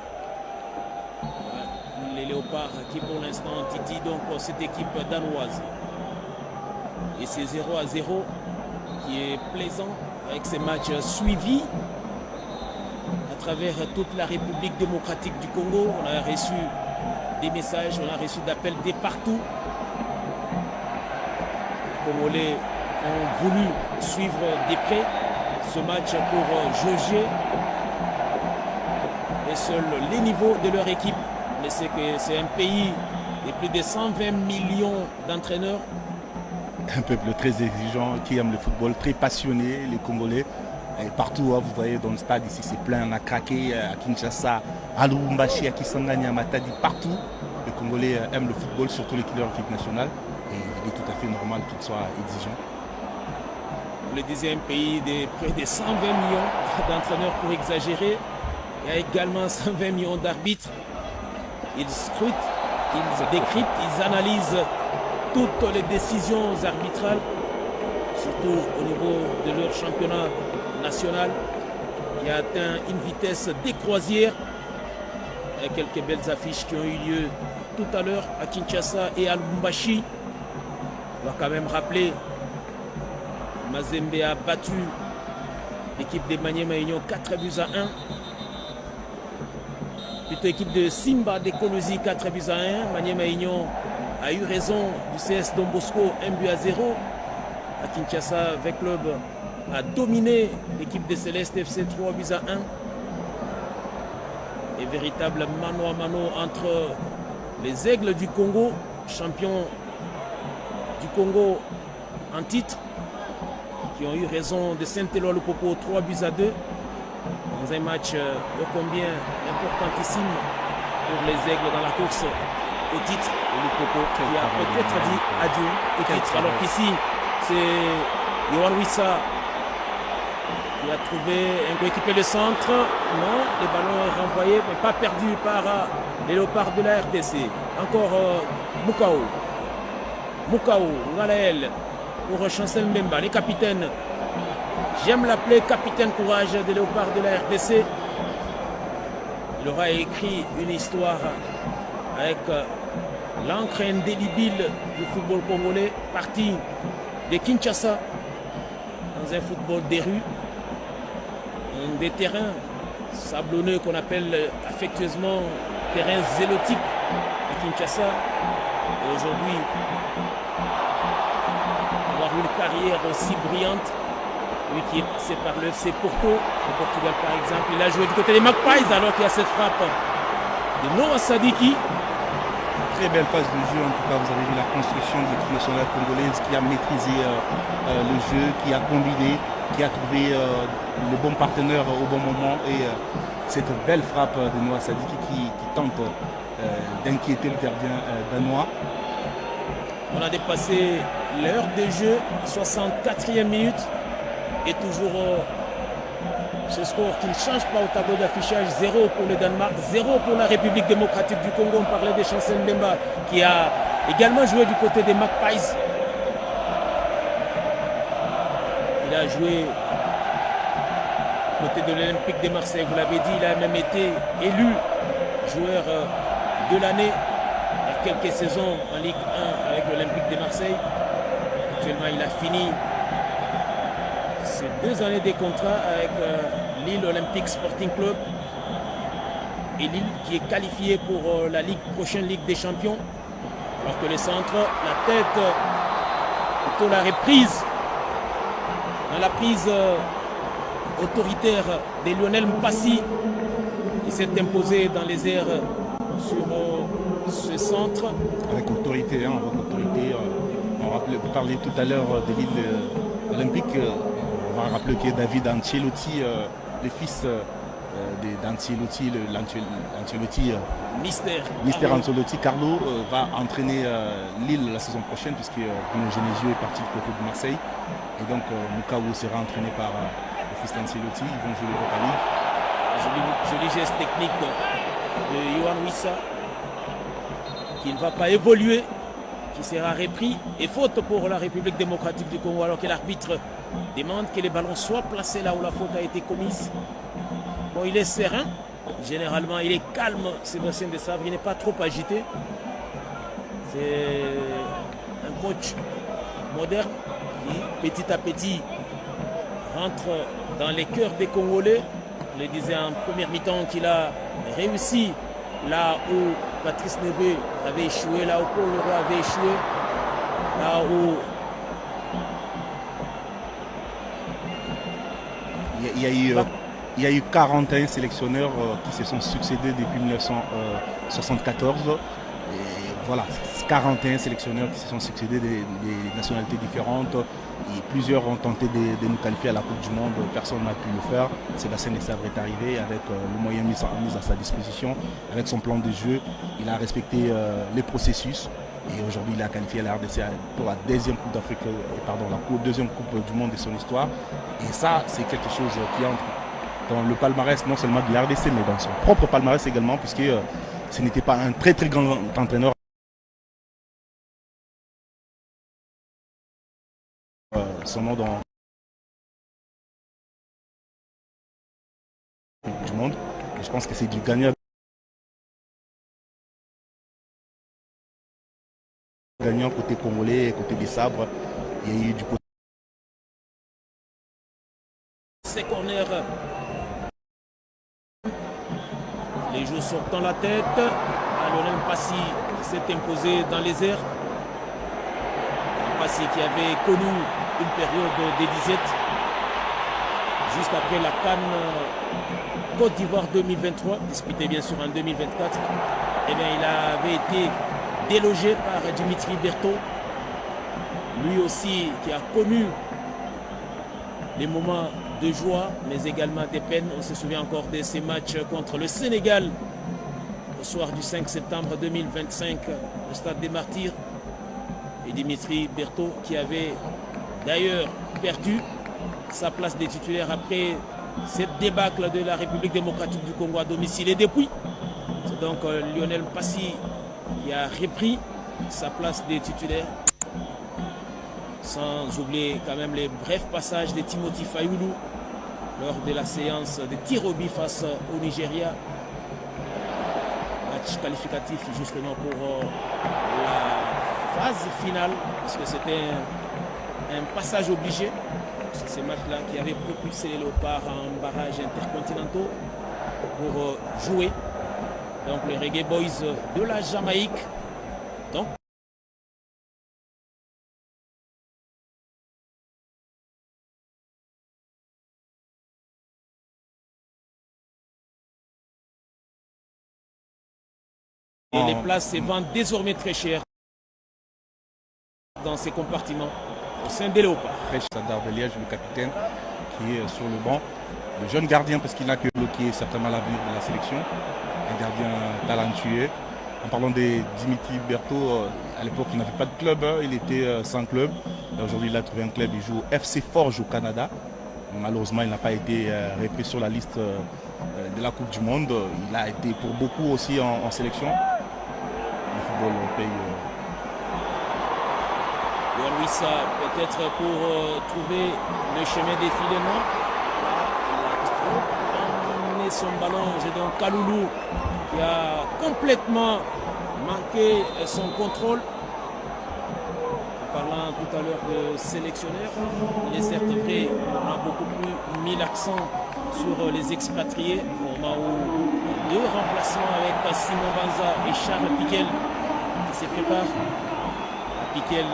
Les Léopards qui pour l'instant titillent donc cette équipe danoise. Et c'est 0-0 qui est plaisant avec ces matchs suivis à travers toute la République démocratique du Congo. On a reçu des messages, on a reçu d'appels de partout. Les Congolais ont voulu suivre de près ce match pour jauger et seuls les niveaux de leur équipe. Mais c'est que c'est un pays de plus de 120 millions d'entraîneurs. Un peuple très exigeant qui aime le football, très passionné, les Congolais. Et partout, vous voyez dans le stade ici, c'est plein, à Craqué, à Kinshasa, à Lubumbashi, à Kisangani, à Matadi, partout. Les Congolais aiment le football, surtout les leaders de l'équipe nationale. Et il est tout à fait normal qu'ils soient exigeants. Le deuxième pays de près de 120 millions d'entraîneurs pour exagérer. Il y a également 120 millions d'arbitres. Ils scrutent, ils décryptent, ils analysent toutes les décisions arbitrales, surtout au niveau de leur championnat national, qui a atteint une vitesse décroisière. Il y a quelques belles affiches qui ont eu lieu tout à l'heure à Kinshasa et à Lubumbashi. On va quand même rappeler, Mazembe a battu l'équipe de Maniema Union 4-1. Plutôt équipe de Simba de Kolosi 4-1. Maniema Union a eu raison du CS Don Bosco 1-0. À Kinshasa, V Club a dominé l'équipe de Céleste FC 3-1. Et véritable mano à mano entre les Aigles du Congo, champions du Congo en titre, qui ont eu raison de Saint-Éloi le Popo 3-2 dans un match ô combien importantissime pour les Aigles dans la course au titre. Et le Popo qui a peut-être dit adieu au titre. Alors qu'ici, c'est Yohan Wissa qui a trouvé un coéquipier de centre. Non, les ballons renvoyés, mais pas perdus par les Léopards de la RDC. Encore Moukao, Ngalael pour Chancel Mbemba, les capitaines J'aime l'appeler capitaine courage des Léopards de la RDC. Il aura écrit une histoire avec l'encre indélébile du football congolais, parti de Kinshasa dans un football des rues, des terrains sablonneux qu'on appelle affectueusement terrains zélotiques de Kinshasa. Et aujourd'hui, avoir une carrière aussi brillante, lui qui est passé par le FC Porto, au Portugal par exemple, il a joué du côté des Magpies alors qu'il y a cette frappe de Noah Sadiki. Très belle phase de jeu, en tout cas vous avez vu la construction de l'équipe nationale congolaise qui a maîtrisé le jeu, qui a combiné, qui a trouvé le bon partenaire au bon moment et cette belle frappe de Noah Sadiki qui tente d'inquiéter le gardien danois. On a dépassé l'heure de jeu, 64e minute et toujours ce score qui ne change pas au tableau d'affichage, 0 pour le Danemark, 0 pour la République démocratique du Congo. On parlait de Chancel Mbemba qui a également joué du côté des Magpies. Il a joué du côté de l'Olympique de Marseille, vous l'avez dit, il a même été élu joueur de l'année il y a quelques saisons en Ligue 1 avec l'Olympique de Marseille. Actuellement, il a fini ces 2 années des contrats avec Lille Olympique Sporting Club et Lille qui est qualifié pour la prochaine Ligue des Champions. Alors que le centre, la tête, plutôt la reprise, dans la prise autoritaire de Lionel Mpassi qui s'est imposé dans les airs sur ce centre. Avec autorité, hein, avec autorité. On parlait tout à l'heure de Lille Olympique. On va rappeler que David Ancelotti, le fils d'Ancelotti, l'Ancelotti, Mister Ancelotti, Carlo, va entraîner Lille la saison prochaine puisque Bruno Genesio est parti du côté de Marseille. Et donc Mukawu sera entraîné par le fils d'Ancelotti. Ils vont jouer l'Europa League. Joli geste technique de Yohan Wissa qui ne va pas évoluer, qui sera repris. Et faute pour la République démocratique du Congo alors que l'arbitre demande que les ballons soient placés là où la faute a été commise. Bon, il est serein. Généralement, il est calme, Sébastien Desabre. Il n'est pas trop agité. C'est un coach moderne qui, petit à petit, rentre dans les cœurs des Congolais. Je le disais en première mi-temps qu'il a réussi là où Patrice Neve avait échoué, là où Paul Leroy avait échoué, là où il y a eu 41 sélectionneurs qui se sont succédés depuis 1974. Et voilà, 41 sélectionneurs qui se sont succédés des nationalités différentes. Et plusieurs ont tenté de nous qualifier à la Coupe du Monde. Personne n'a pu le faire. Sébastien Desabre est arrivé avec le moyen mis à sa disposition, avec son plan de jeu. Il a respecté les processus. Et aujourd'hui, il a qualifié la RDC pour la deuxième Coupe d'Afrique, pardon, la deuxième Coupe du Monde de son histoire. Et ça, c'est quelque chose qui entre dans le palmarès, non seulement de la RDC, mais dans son propre palmarès également, puisque ce n'était pas un très très grand entraîneur. Son nom dans du monde. Et je pense que c'est du gagnant côté congolais, côté des sabres. Il y a eu du côté. Ces corners. Les joueurs sortent dans la tête. Lionel Mpassi s'est imposé dans les airs. Mpassi qui avait connu une période des disettes juste après la CAN Côte d'Ivoire 2023, disputée bien sûr en 2024. Eh bien, il avait été délogé par Dimitri Berthaud, lui aussi qui a connu les moments de joie mais également des peines. On se souvient encore de ces matchs contre le Sénégal au soir du 5 septembre 2025 au Stade des Martyrs. Et Dimitri Berthaud qui avait d'ailleurs perdu sa place de titulaire après cette débâcle de la République démocratique du Congo à domicile. Et depuis, c'est donc Lionel Mpassi qui a repris sa place de titulaire. Sans oublier quand même les brefs passages de Timothy Fayoulou lors de la séance de tir au but face au Nigeria. Match qualificatif justement pour la phase finale, parce que c'était un passage obligé. Ces matchs-là qui avaient propulsé les Léopards en barrage intercontinentaux pour jouer. Donc les Reggae Boys de la Jamaïque. Donc, et les places se vendent désormais très cher dans ces compartiments au sein des Léopards. Sadar de Liège, le capitaine, qui est sur le banc. Le jeune gardien, parce qu'il n'a que bloqué certainement l'avenir de la sélection. Un gardien talentueux. En parlant de Dimitri Berthaud, à l'époque il n'avait pas de club, il était sans club. Aujourd'hui il a trouvé un club, il joue au FC Forge au Canada. Malheureusement il n'a pas été repris sur la liste de la Coupe du Monde. Il a été pour beaucoup aussi en sélection. Le football paye. Yohan Wissa peut-être pour trouver le chemin défilement. Il a trop emmené son ballon. J'ai donc Kaloulou qui a complètement manqué son contrôle. En parlant tout à l'heure de sélectionneur, il est certes vrai qu'on a beaucoup plus mis l'accent sur les expatriés au moment où deux remplacements avec Simon Banza et Charles Piquel qui se préparent. Piquel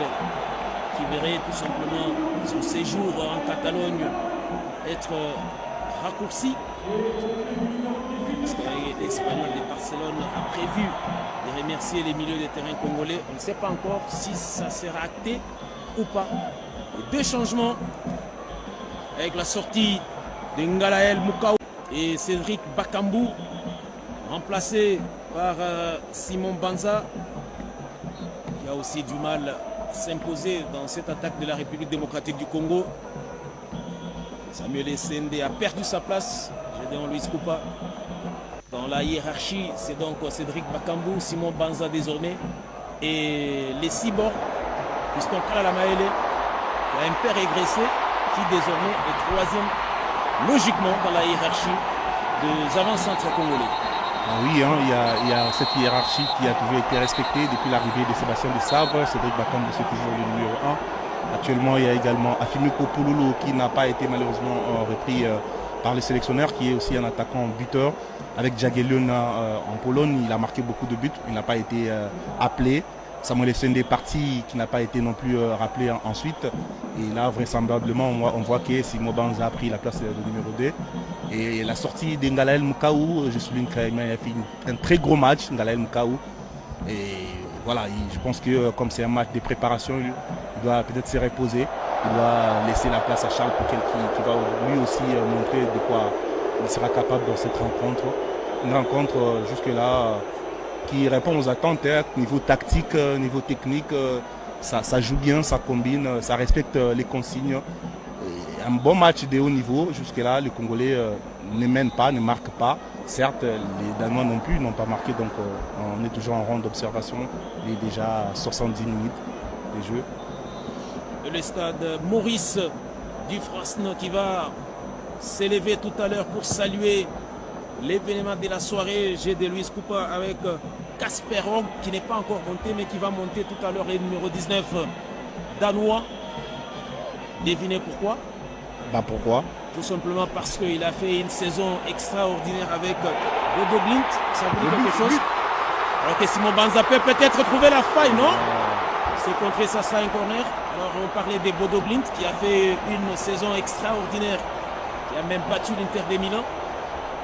qui verrait tout simplement son séjour en Catalogne être raccourci. Parce que l'Espagnol de Barcelone a prévu de remercier les milieux de terrain congolais. On ne sait pas encore si ça sera acté ou pas. Et deux changements avec la sortie de Ngalael Mukaou et Cédric Bakambu, remplacé par Simon Banza, qui a aussi du mal à s'imposer dans cette attaque de la République démocratique du Congo. Samuel Essende a perdu sa place. Gédéon Luis Coupa. Dans la hiérarchie, c'est donc Cédric Bakambu, Simon Banza désormais. Et les Cyborgs, puisqu'on prend la Maélé, il y a un père régressé qui désormais est troisième, logiquement, dans la hiérarchie des avant-centres congolais. Ah oui, hein, il y a cette hiérarchie qui a toujours été respectée depuis l'arrivée de Sébastien de Sabre. Cédric Bakambu, c'est toujours le numéro 1. Actuellement, il y a également Afimiko Pouloulou qui n'a pas été malheureusement repris par les sélectionneurs, qui est aussi un attaquant buteur. Avec Jagiellon en Pologne, il a marqué beaucoup de buts, il n'a pas été appelé. Samuel Essende est parti, qui n'a pas été non plus rappelé ensuite. Et là, vraisemblablement, on voit que Simon Banza a pris la place de numéro 2. Et la sortie de Ngalael Mukaou, je souligne qu'il a fait un très gros match, Ngalael Mukaou. Et voilà, je pense que comme c'est un match de préparation, il doit peut-être se reposer. Il doit laisser la place à Charles Piquel qui va lui aussi montrer de quoi il sera capable dans cette rencontre. Une rencontre jusque-là qui répond aux attentes, niveau tactique, niveau technique, ça joue bien, ça combine, ça respecte les consignes. Et un bon match de haut niveau, jusque-là, les Congolais ne mènent pas, ne marquent pas. Certes, les Danois non plus n'ont pas marqué, donc on est toujours en ronde d'observation. Il est déjà à 70 minutes de jeu. Le stade Maurice Dufresne qui va s'élever tout à l'heure pour saluer l'événement de la soirée. J'ai de Luis Coupa avec Casper Hogg qui n'est pas encore monté mais qui va monter tout à l'heure, le numéro 19 danois. Devinez pourquoi? Pourquoi? Tout simplement parce qu'il a fait une saison extraordinaire avec Bodo Glimt. Ça vous dit quelque chose? Alors que Simon Banza peut peut-être trouver la faille, non? C'est contré, ça sera un corner. Alors on parlait de Bodo Glimt qui a fait une saison extraordinaire, qui a même battu l'Inter de Milan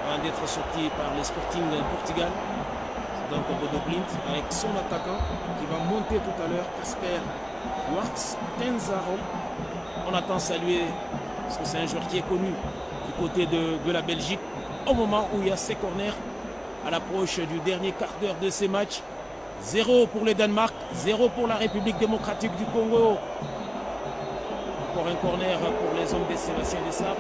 avant d'être sorti par le Sporting Portugal. Donc Bodo Glimt avec son attaquant qui va monter tout à l'heure, Casper Wartz Tenzaro. On attend saluer, parce que c'est un joueur qui est connu du côté de la Belgique, au moment où il y a ces corners à l'approche du dernier quart d'heure de ces matchs. 0 pour le Danemark, 0 pour la République démocratique du Congo. Encore un corner pour les hommes des Sébastien Desabre.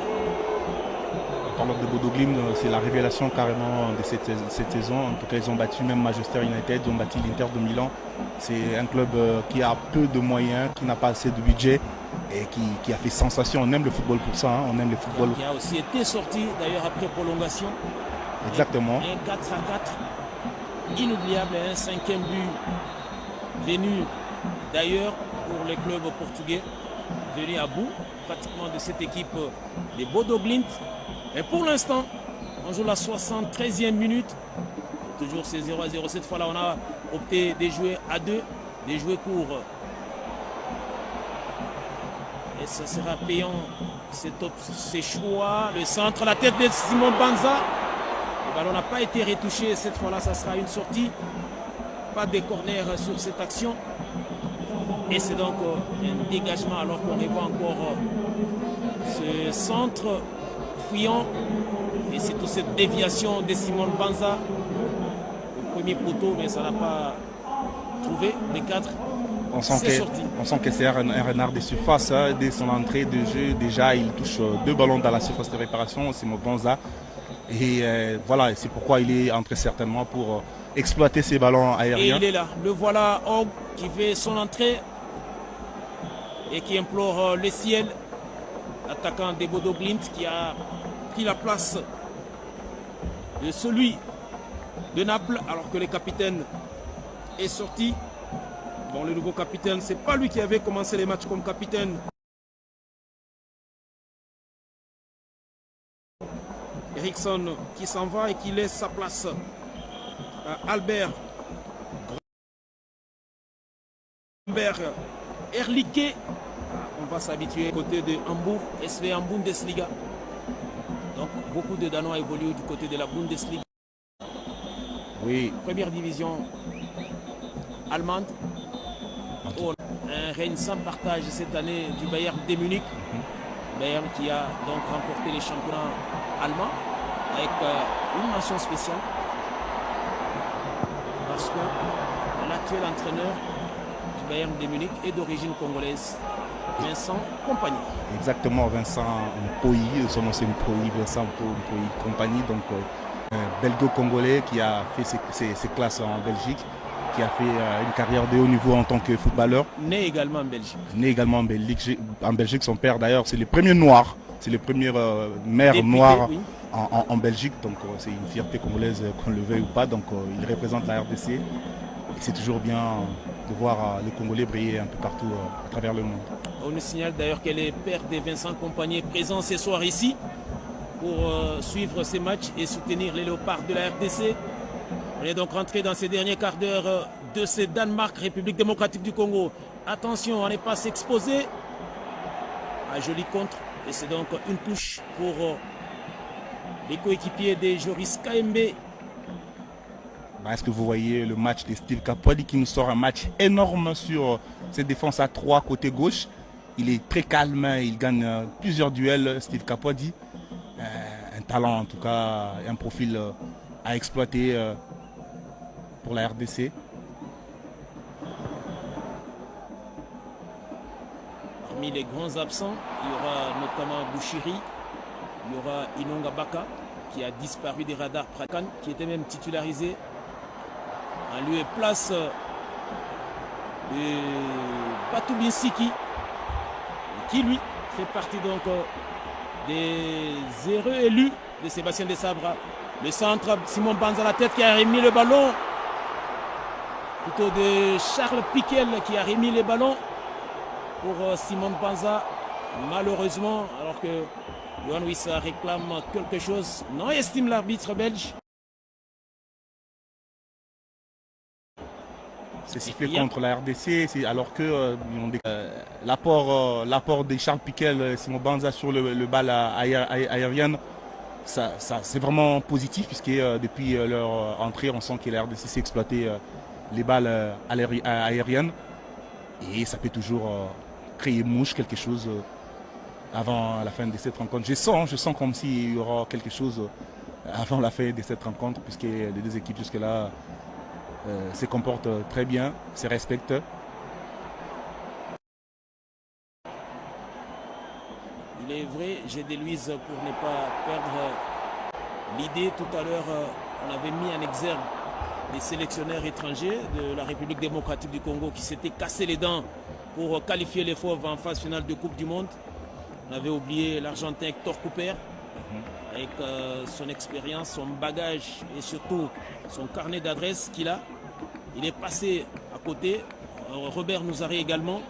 parlant de Bodo Glimt, c'est la révélation carrément de cette saison. En tout cas, ils ont battu même Manchester United, ils ont battu l'Inter de Milan. C'est un club qui a peu de moyens, qui n'a pas assez de budget et qui a fait sensation. On aime le football pour ça, hein. On aime le football. Qui a aussi été sorti d'ailleurs après prolongation. Exactement. Un 4-4 inoubliable, un 5e but venu d'ailleurs pour les clubs portugais, venu à bout pratiquement de cette équipe des Bodo Glimt. Et pour l'instant, on joue la 73e minute. Toujours c'est 0-0. Cette fois-là, on a opté de jouer à 2, de jouer court. Et ça sera payant, ces choix. Le centre, la tête de Simon Banza. Le ballon n'a pas été retouché. Cette fois-là, ça sera une sortie. Pas de corner sur cette action. Et c'est donc un dégagement alors qu'on revoit encore ce centre fouillant. Et c'est toute cette déviation de Simon Banza. Le premier poteau, mais ça n'a pas trouvé les 4. On sent que c'est un renard de surface. Hein. Dès son entrée de jeu, déjà, il touche 2 ballons dans la surface de réparation. Simon Banza. Et voilà, c'est pourquoi il est entré certainement pour exploiter ces ballons aériens. Et il est là. Le voilà, Hogg, qui fait son entrée et qui implore le ciel. L'attaquant des Bodo Glimt qui a pris la place de celui de Naples alors que le capitaine est sorti. Bon, le nouveau capitaine, c'est pas lui qui avait commencé les matchs comme capitaine. Eriksson qui s'en va et qui laisse sa place à Albert Erlicke. On va s'habituer côté de Hambourg, SV en Bundesliga. Donc beaucoup de Danois évoluent du côté de la Bundesliga. Oui. Première division allemande. Oh, un règne sans partage cette année du Bayern de Munich. Bayern qui a donc remporté les championnats allemands avec une mention spéciale. Parce que l'actuel entraîneur du Bayern de Munich est d'origine congolaise. Vincent Kompany. Exactement, Vincent Mpoyi, son nom c'est Mpoyi, Vincent Mpoyi Kompany, donc un belgo-congolais qui a fait ses classes en Belgique, qui a fait une carrière de haut niveau en tant que footballeur. Né également en Belgique. Né également en Belgique, son père d'ailleurs c'est le premier noir, c'est le premier maire noir oui. en Belgique, donc c'est une fierté congolaise qu'on le veuille ou pas, donc il représente la RDC. Et c'est toujours bien de voir les Congolais briller un peu partout à travers le monde. On nous signale d'ailleurs que le père de Vincent Kompany est présent ce soir ici pour suivre ces matchs et soutenir les léopards de la RDC. On est donc rentré dans ces derniers quarts d'heure de ce Danemark, République démocratique du Congo. Attention, on n'est pas s'exposer. Un joli contre. Et c'est donc une touche pour les coéquipiers de Joris Kaembe. Est-ce que vous voyez le match de Steve Kapwadi qui nous sort un match énorme sur cette défense à 3 côté gauche. Il est très calme, il gagne plusieurs duels, Steve Kapwadi. Un talent en tout cas, un profil à exploiter pour la RDC. Parmi les grands absents, il y aura notamment Bouchiri, il y aura Inonga Baka qui a disparu des radars Prakan, qui était même titularisé. En lieu et place de Batubinsiki, qui lui fait partie donc des heureux élus de Sébastien Desabre. Le centre, Simon Banza la tête qui a remis le ballon. Plutôt de Charles Piquel qui a remis le ballon pour Simon Banza. Malheureusement, alors que Johan Wissa réclame quelque chose, non estime l'arbitre belge. C'est sifflé contre la RDC, alors que l'apport de Charles Piquel, Simon Banza sur le bal aérienne, c'est vraiment positif puisque depuis leur entrée, on sent que la RDC s'est exploité les balles aériennes et ça peut toujours créer mouche, quelque chose avant la fin de cette rencontre. Je sens comme s'il y aura quelque chose avant la fin de cette rencontre puisque les deux équipes jusque-là se comportent très bien, se respectent. Il est vrai, j'ai des Louise pour ne pas perdre l'idée. Tout à l'heure, on avait mis en exergue les sélectionneurs étrangers de la République démocratique du Congo qui s'étaient cassés les dents pour qualifier les Fauves en phase finale de Coupe du Monde. On avait oublié l'Argentin Hector Cooper, avec son expérience, son bagage et surtout son carnet d'adresses qu'il a. Il est passé à côté. Robert Nouzari également.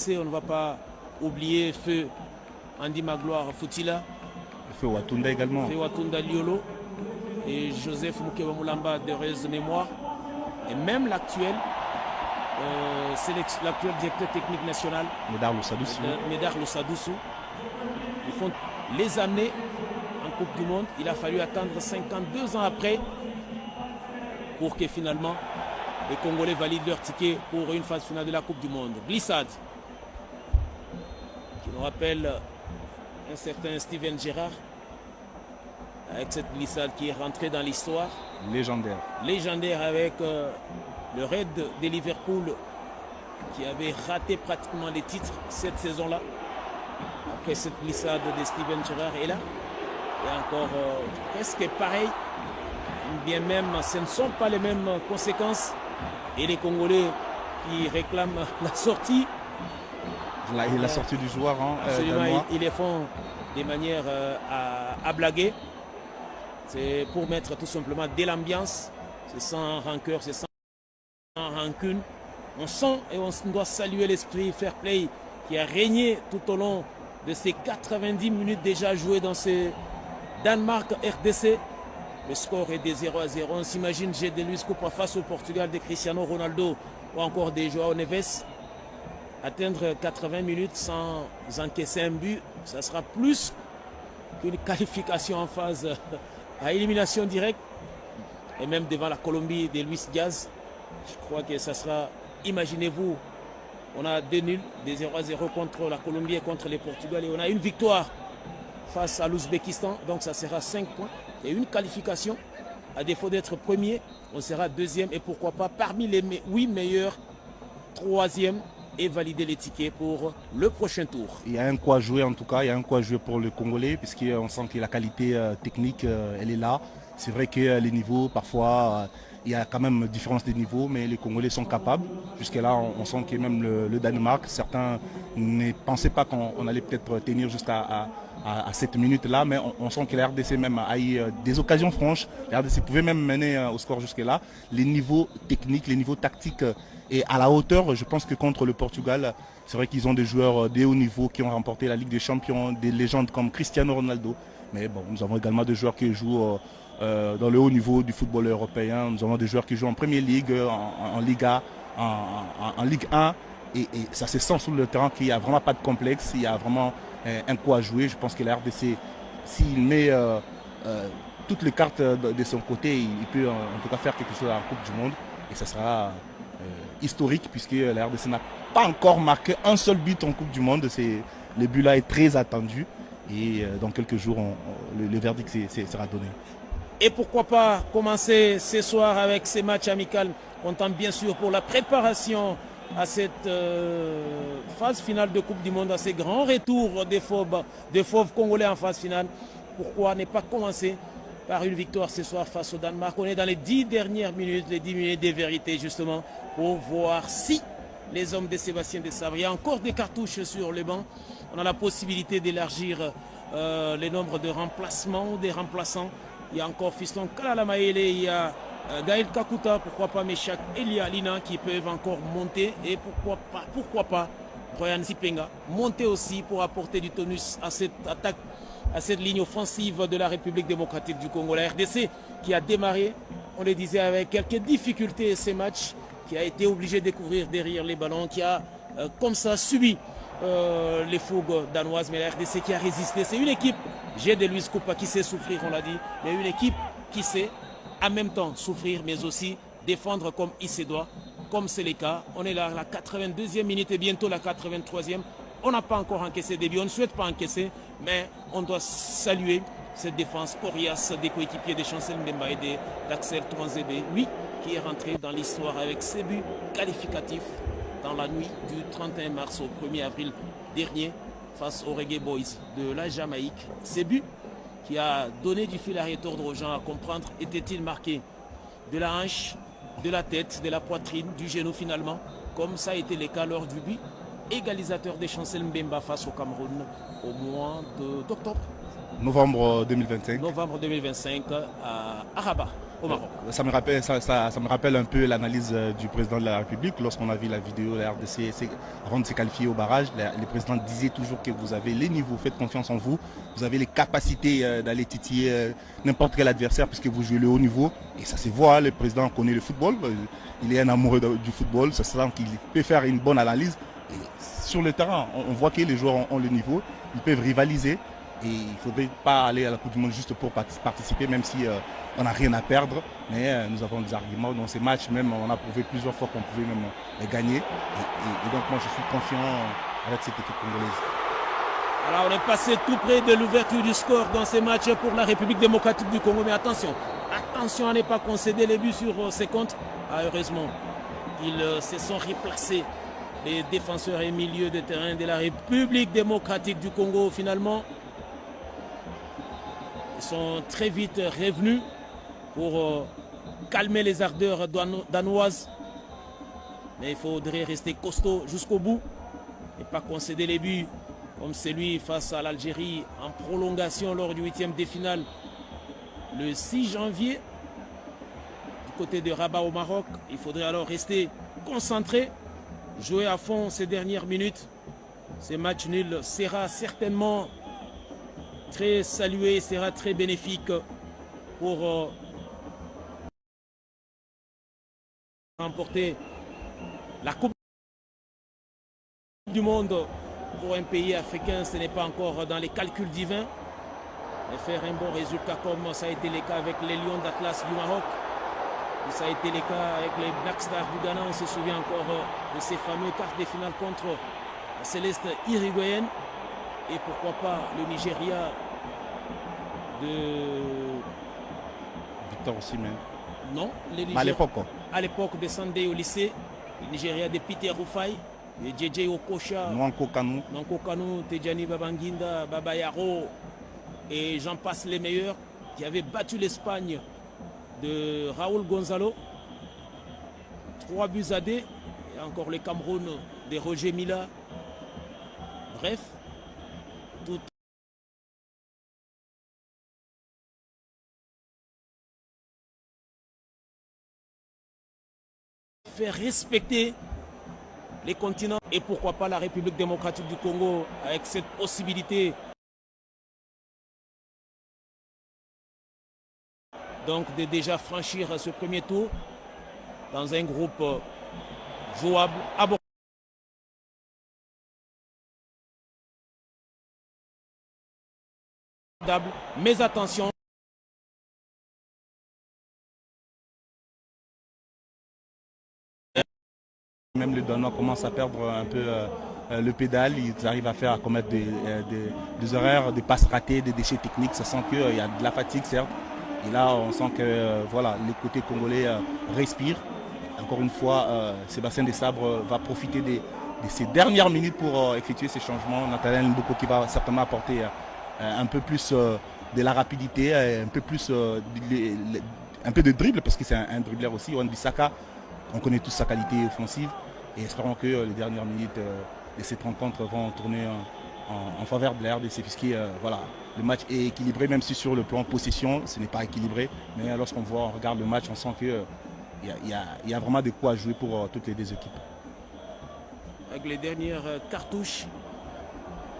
On ne va pas oublier Feu Andy Magloire Foutila. Feu Watunda également. Feu Watunda Liolo. Et Joseph Moukewa Moulamba d'heureuse mémoire. Et même l'actuel directeur technique national. Médard Loussadoussou. Médard Loussadoussou. Ils font les amener en Coupe du Monde. Il a fallu attendre 52 ans après pour que finalement les Congolais valident leur ticket pour une phase finale de la Coupe du Monde. Glissade. Qui nous rappelle un certain Steven Gerrard avec cette glissade qui est rentrée dans l'histoire. Légendaire. Légendaire avec le Red de Liverpool qui avait raté pratiquement les titres cette saison-là. Après cette glissade de Steven Gerrard est là. Et encore presque pareil. Bien même, ce ne sont pas les mêmes conséquences. Et les Congolais qui réclament la sortie. La sortie du joueur. Absolument, ils les font de manière à blaguer. C'est pour mettre tout simplement de l'ambiance. C'est sans rancœur, c'est sans rancune. On sent et on doit saluer l'esprit fair play qui a régné tout au long de ces 90 minutes déjà jouées dans ce Danemark-RDC. Le score est de 0-0. On s'imagine G. de Luis Coupa face au Portugal de Cristiano Ronaldo ou encore des Joao Neves. Atteindre 80 minutes sans encaisser un but, ça sera plus qu'une qualification en phase à élimination directe. Et même devant la Colombie de Luis Diaz, je crois que ça sera, imaginez-vous, on a 2 nuls, des 0-0 contre la Colombie et contre les Portugais. Et on a une victoire face à l'Ouzbékistan, donc ça sera 5 points. Et une qualification, à défaut d'être premier, on sera deuxième et pourquoi pas parmi les 8 meilleurs, troisième et valider les tickets pour le prochain tour. Il y a un quoi jouer en tout cas, il y a un quoi jouer pour le Congolais puisqu'on sent que la qualité technique, elle est là. C'est vrai que les niveaux, parfois, il y a quand même différence des niveaux, mais les Congolais sont capables. Jusqu'à-là, on sent que même le Danemark, certains ne pensaient pas qu'on allait peut-être tenir jusqu'à cette minute-là, mais on sent que la RDC même a eu des occasions franches. La RDC pouvait même mener au score jusque-là. Les niveaux techniques, les niveaux tactiques et à la hauteur, je pense que contre le Portugal, c'est vrai qu'ils ont des joueurs de haut niveau qui ont remporté la Ligue des Champions, des légendes comme Cristiano Ronaldo. Mais bon, nous avons également des joueurs qui jouent dans le haut niveau du football européen. Nous avons des joueurs qui jouent en Premier League, en Liga, en Ligue 1. Et ça se sent sur le terrain qu'il n'y a vraiment pas de complexe, il y a vraiment un coup à jouer. Je pense que la RDC, s'il met toutes les cartes de son côté, il peut en tout cas faire quelque chose à la Coupe du Monde. Et ça sera historique puisque la RDC n'a pas encore marqué un seul but en Coupe du Monde. Le but là est très attendu et dans quelques jours, le verdict sera donné. Et pourquoi pas commencer ce soir avec ces matchs amicaux, comptant bien sûr pour la préparation à cette phase finale de Coupe du Monde, à ces grands retours des fauves congolais en phase finale. Pourquoi ne pas commencer par une victoire ce soir face au Danemark? On est dans les 10 dernières minutes, les 10 minutes des vérités justement, pour voir si les hommes de Sébastien Desabre, il y a encore des cartouches sur le banc. On a la possibilité d'élargir le nombre de remplacements, des remplaçants. Il y a encore Fiston Kalala Maele, il y a Gaël Kakuta, pourquoi pas Meshak Elia Lina qui peuvent encore monter. Et pourquoi pas Royan Zipenga monter aussi pour apporter du tonus à cette attaque, à cette ligne offensive de la République démocratique du Congo. La RDC qui a démarré, on le disait, avec quelques difficultés ces matchs, qui a été obligé de courir derrière les ballons, qui a comme ça subi les fougues danoises, mais la RDC qui a résisté. C'est une équipe, j'ai de Luis Coupa qui sait souffrir, on l'a dit, mais une équipe qui sait en même temps souffrir, mais aussi défendre comme il se doit, comme c'est le cas. On est là à la 82e minute et bientôt la 83e. On n'a pas encore encaissé des buts, on ne souhaite pas encaisser, mais on doit saluer cette défense coriace des coéquipiers de Chancel Mbemba et d'Axel Touanzebe, lui qui est rentré dans l'histoire avec ses buts qualificatifs dans la nuit du 31 mars au 1er avril dernier face aux Reggae Boys de la Jamaïque. Ces buts qui a donné du fil à retordre aux gens à comprendre, étaient-ils marqués de la hanche, de la tête, de la poitrine, du genou finalement, comme ça a été le cas lors du but égalisateur des Chancel Mbemba face au Cameroun au mois d'octobre. Novembre 2025. Novembre 2025 à Rabat, au Maroc. Ça me rappelle un peu l'analyse du président de la République lorsqu'on a vu la vidéo de la RDC avant de se qualifier au barrage. Le président disait toujours que vous avez les niveaux, faites confiance en vous, vous avez les capacités d'aller titiller n'importe quel adversaire puisque vous jouez le haut niveau. Et ça se voit, le président connaît le football, il est un amoureux du football, ça se sent qu'il peut faire une bonne analyse. Et sur le terrain, on voit que les joueurs ont le niveau, ils peuvent rivaliser. Et il ne faudrait pas aller à la Coupe du Monde juste pour participer, même si on n'a rien à perdre. Mais nous avons des arguments. Dans ces matchs, même, on a prouvé plusieurs fois qu'on pouvait même les gagner. Et donc, moi, je suis confiant avec cette équipe congolaise. Alors, on est passé tout près de l'ouverture du score dans ces matchs pour la République démocratique du Congo. Mais attention à ne pas concéder les buts sur ses comptes. Heureusement, ils se sont replacés. Les défenseurs et milieux de terrain de la République démocratique du Congo, finalement, sont très vite revenus pour calmer les ardeurs danoises. Mais il faudrait rester costaud jusqu'au bout et pas concéder les buts comme celui face à l'Algérie en prolongation lors du 8e de finale le 6 janvier du côté de Rabat au Maroc. Il faudrait alors rester concentré, jouer à fond ces dernières minutes. Ce match nul sera certainement très salué, sera très bénéfique pour remporter la Coupe du Monde. Pour un pays africain, ce n'est pas encore dans les calculs divins. Mais faire un bon résultat comme ça a été le cas avec les Lions d'Atlas du Maroc, ça a été le cas avec les Black Stars du Ghana. On se souvient encore de ces fameux quarts de finale contre la Céleste uruguayenne. Et pourquoi pas le Nigeria de Victor Osimhen. Non, à l'époque de Sunday au lycée, le Nigeria de Peter Rufai, de JJ Okocha, Nwanko Kanu, Tejani Babanginda, Baba Yaro et j'en passe les meilleurs, qui avaient battu l'Espagne de Raúl Gonzalo 3-2 et encore le Cameroun de Roger Mila. Bref, tout faire respecter les continents et pourquoi pas la République démocratique du Congo avec cette possibilité donc de déjà franchir ce premier tour dans un groupe jouable, abordable, mais attention. Même les Danois commencent à perdre un peu le pédale, ils arrivent à commettre des erreurs, des passes ratées, des déchets techniques. Ça sent qu'il y a de la fatigue, certes. Et là, on sent que voilà, le côté congolais respire. Encore une fois, Sébastien Desabre va profiter de ces dernières minutes pour effectuer ces changements. Nathanaël Mboko qui va certainement apporter un peu plus de la rapidité, un peu plus un peu de dribble, parce que c'est un dribbleur aussi. Wan-Bissaka, on connaît tous sa qualité offensive. Et espérons que les dernières minutes de cette rencontre vont tourner en faveur de la RDC, puisque voilà, le match est équilibré, même si sur le plan possession, ce n'est pas équilibré. Mais lorsqu'on regarde le match, on sent qu'il y a vraiment de quoi jouer pour toutes les deux équipes. Avec les dernières cartouches,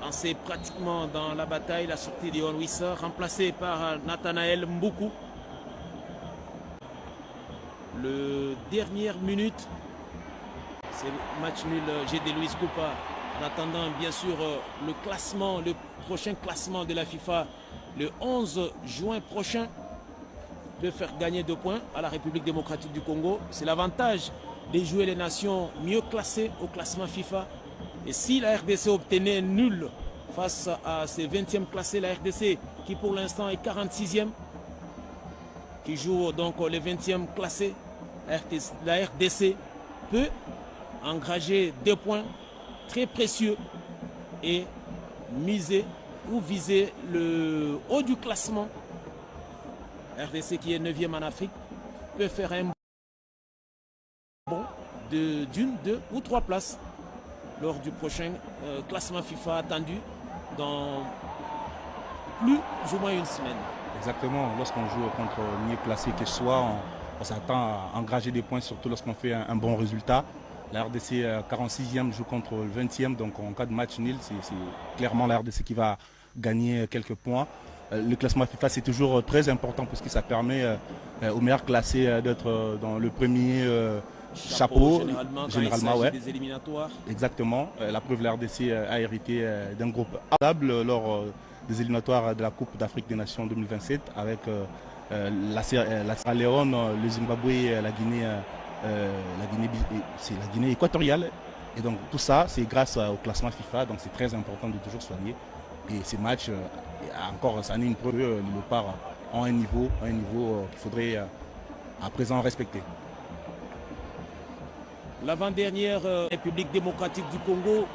lancées pratiquement dans la bataille, la sortie d'Ion Wissa, remplacé par Nathanaël Mboukou. Le dernière minute, c'est le match nul GD Luis Coupa. En attendant bien sûr le classement, le prochain classement de la FIFA le 11 juin prochain. peut faire gagner 2 points à la République démocratique du Congo. C'est l'avantage de jouer les nations mieux classées au classement FIFA. Et si la RDC obtenait nul face à ses 20e classés, la RDC qui pour l'instant est 46e, qui joue donc les 20e classés, la RDC peut engager 2 points très précieux et miser ou viser le haut du classement. RDC qui est 9e en Afrique peut faire un bond d'une, 2 ou 3 places lors du prochain classement FIFA attendu dans plus ou moins une semaine. Exactement, lorsqu'on joue contre mieux classé que ce soit, on s'attend à engager des points, surtout lorsqu'on fait un bon résultat. La RDC 46e joue contre le 20e, donc en cas de match nul, c'est clairement la RDC qui va gagner quelques points. Le classement FIFA, c'est toujours très important parce que ça permet aux meilleurs classés d'être dans le premier chapeau. Généralement, ouais. Des éliminatoires. Exactement. La preuve, la RDC a hérité d'un groupe stable lors des éliminatoires de la Coupe d'Afrique des Nations 2027 avec la Sierra Leone, le Zimbabwe, la Guinée équatoriale. Et donc tout ça, c'est grâce au classement FIFA, donc c'est très important de toujours soigner. Et ces matchs, encore, ça en est une preuve, les Léopards ont un niveau qu'il faudrait à présent respecter. L'avant-dernière République démocratique du Congo,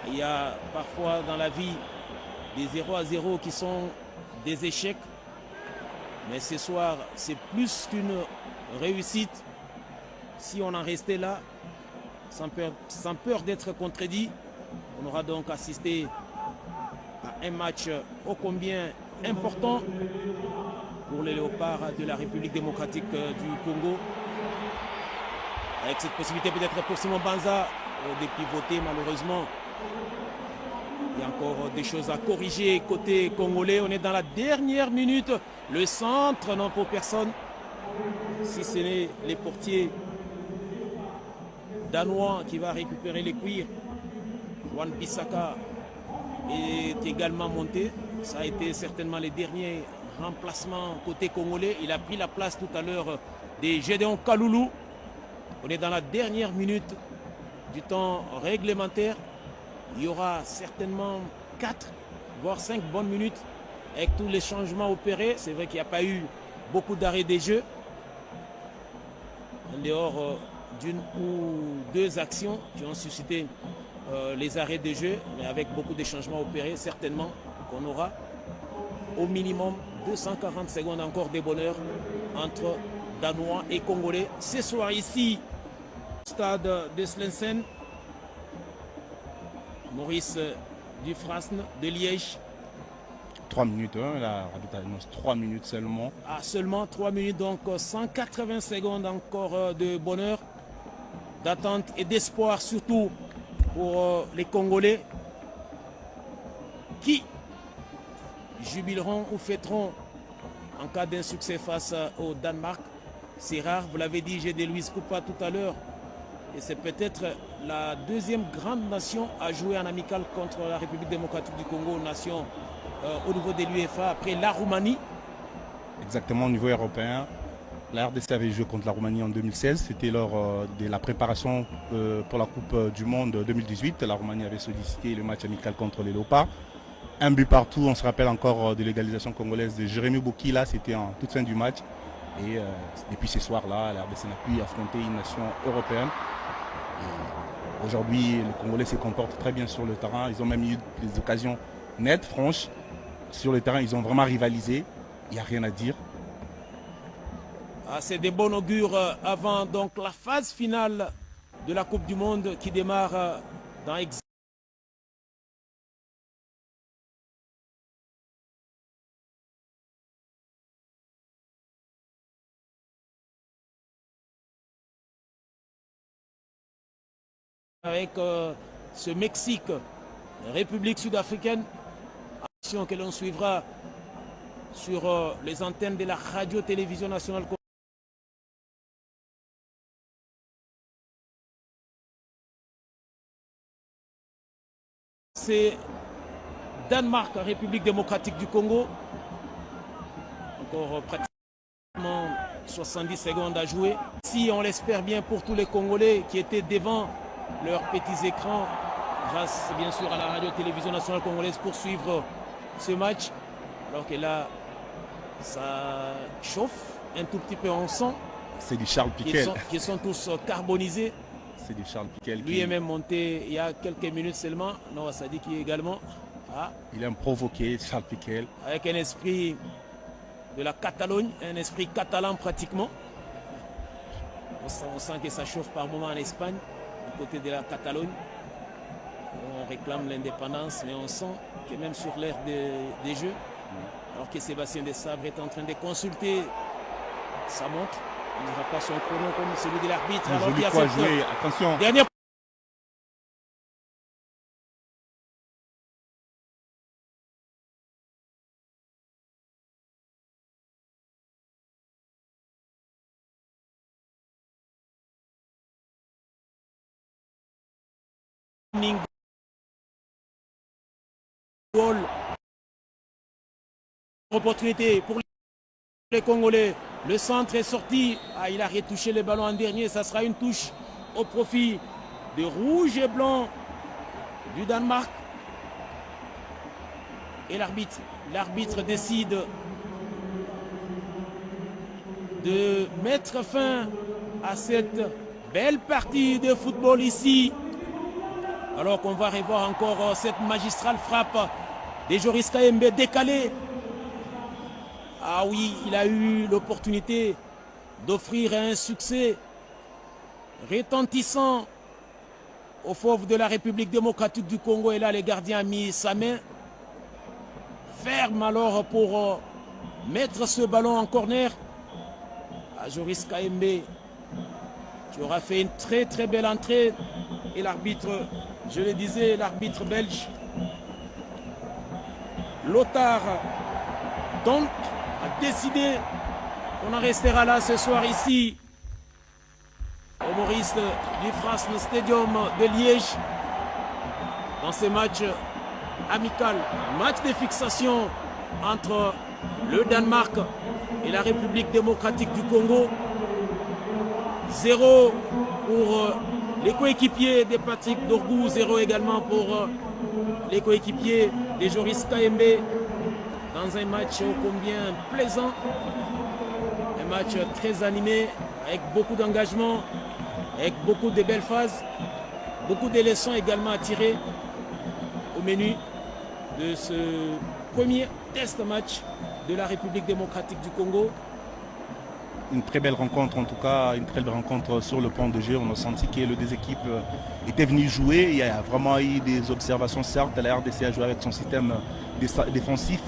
il y a parfois dans la vie des 0-0 qui sont des échecs. Mais ce soir, c'est plus qu'une réussite. Si on en restait là, sans peur d'être contredit, on aura donc assisté à un match ô combien important pour les Léopards de la République démocratique du Congo. Avec cette possibilité peut-être pour Simon Banza de pivoter, malheureusement. Il y a encore des choses à corriger côté congolais. On est dans la dernière minute. Le centre, non pour personne. Si ce n'est les portiers danois qui va récupérer les cuirs. Juan Bissaka est également monté. Ça a été certainement les derniers remplacements côté congolais. Il a pris la place tout à l'heure de Gédéon Kaloulou. On est dans la dernière minute du temps réglementaire. Il y aura certainement 4, voire 5 bonnes minutes avec tous les changements opérés. C'est vrai qu'il n'y a pas eu beaucoup d'arrêts des jeux. En dehors d'une ou deux actions qui ont suscité les arrêts des jeux, mais avec beaucoup de changements opérés, certainement qu'on aura au minimum 240 secondes encore de bonheur entre Danois et Congolais. Ce soir ici, stade de Slensen, Maurice Dufresne de Liège. 3 minutes, hein, la Rabita annonce 3 minutes seulement. Ah, seulement 3 minutes, donc 180 secondes encore de bonheur, d'attente et d'espoir, surtout pour les Congolais qui jubileront ou fêteront en cas d'un succès face au Danemark. C'est rare, vous l'avez dit, j'ai des Louis Koupa tout à l'heure. Et c'est peut-être la deuxième grande nation à jouer en amical contre la République démocratique du Congo, nation au niveau de l'UEFA, après la Roumanie. Exactement, au niveau européen. La RDC avait joué contre la Roumanie en 2016. C'était lors de la préparation pour la Coupe du Monde 2018. La Roumanie avait sollicité le match amical contre les Léopards. Un but partout, on se rappelle encore de l'égalisation congolaise de Jérémy Bokila. C'était en toute fin du match. Et depuis ce soir-là, la RDC n'a pu affronter une nation européenne. Aujourd'hui, les Congolais se comportent très bien sur le terrain. Ils ont même eu des occasions nettes, franches. Sur le terrain, ils ont vraiment rivalisé. Il n'y a rien à dire. Ah, c'est des bons augures avant donc la phase finale de la Coupe du Monde qui démarre dans avec ce Mexique, République sud-africaine, action que l'on suivra sur les antennes de la radio-télévision nationale. C'est Danemark, République démocratique du Congo. Donc Encore pratiquement 70 secondes à jouer. Si on l'espère bien pour tous les Congolais qui étaient devant leurs petits écrans, grâce bien sûr à la radio-télévision nationale congolaise pour suivre ce match. Alors que là, ça chauffe un tout petit peu, on sent. C'est du Charles Piquel. Qui sont tous carbonisés. C'est du Charles Piquel. Lui est même monté il y a quelques minutes seulement. Noah Sadiki également. Ah. Il aime provoquer, Charles Piquel. Avec un esprit de la Catalogne, un esprit catalan pratiquement. On sent que ça chauffe par moment en Espagne, du côté de la Catalogne. On réclame l'indépendance, mais on sent que même sur l'aire des jeux, alors que Sébastien Desabre est en train de consulter sa montre, il n'aura pas son chrono comme celui de l'arbitre. Alors qu'il y a cette jouer. Attention. Dernière opportunité pour les Congolais. Le centre est sorti. Ah, il a retouché le ballon en dernier. Ça sera une touche au profit de rouge et blanc du Danemark. Et l'arbitre décide de mettre fin à cette belle partie de football ici. Alors qu'on va revoir encore cette magistrale frappe de Joris Kayembe décalée. Ah oui, il a eu l'opportunité d'offrir un succès retentissant au fauve de la République démocratique du Congo. Et là, le gardien a mis sa main ferme alors pour mettre ce ballon en corner. À Joris Kayembe, qui aura fait une très très belle entrée. Et l'arbitre, je le disais, l'arbitre belge, Lothar Dont, a décidé qu'on en restera là ce soir ici au Maurice du France Stadium de Liège dans ce match amical, match de fixation entre le Danemark et la République démocratique du Congo. 0 pour les coéquipiers de Patrick Dorgou, 0 également pour les coéquipiers de Joris Kayembe. Dans un match ô combien plaisant, un match très animé, avec beaucoup d'engagement, avec beaucoup de belles phases, beaucoup de leçons également à tirer au menu de ce premier test match de la République démocratique du Congo. Une très belle rencontre, en tout cas, une très belle rencontre sur le plan de jeu. On a senti que les deux équipes étaient venues jouer. Il y a vraiment eu des observations, certes. La RDC a joué avec son système défensif.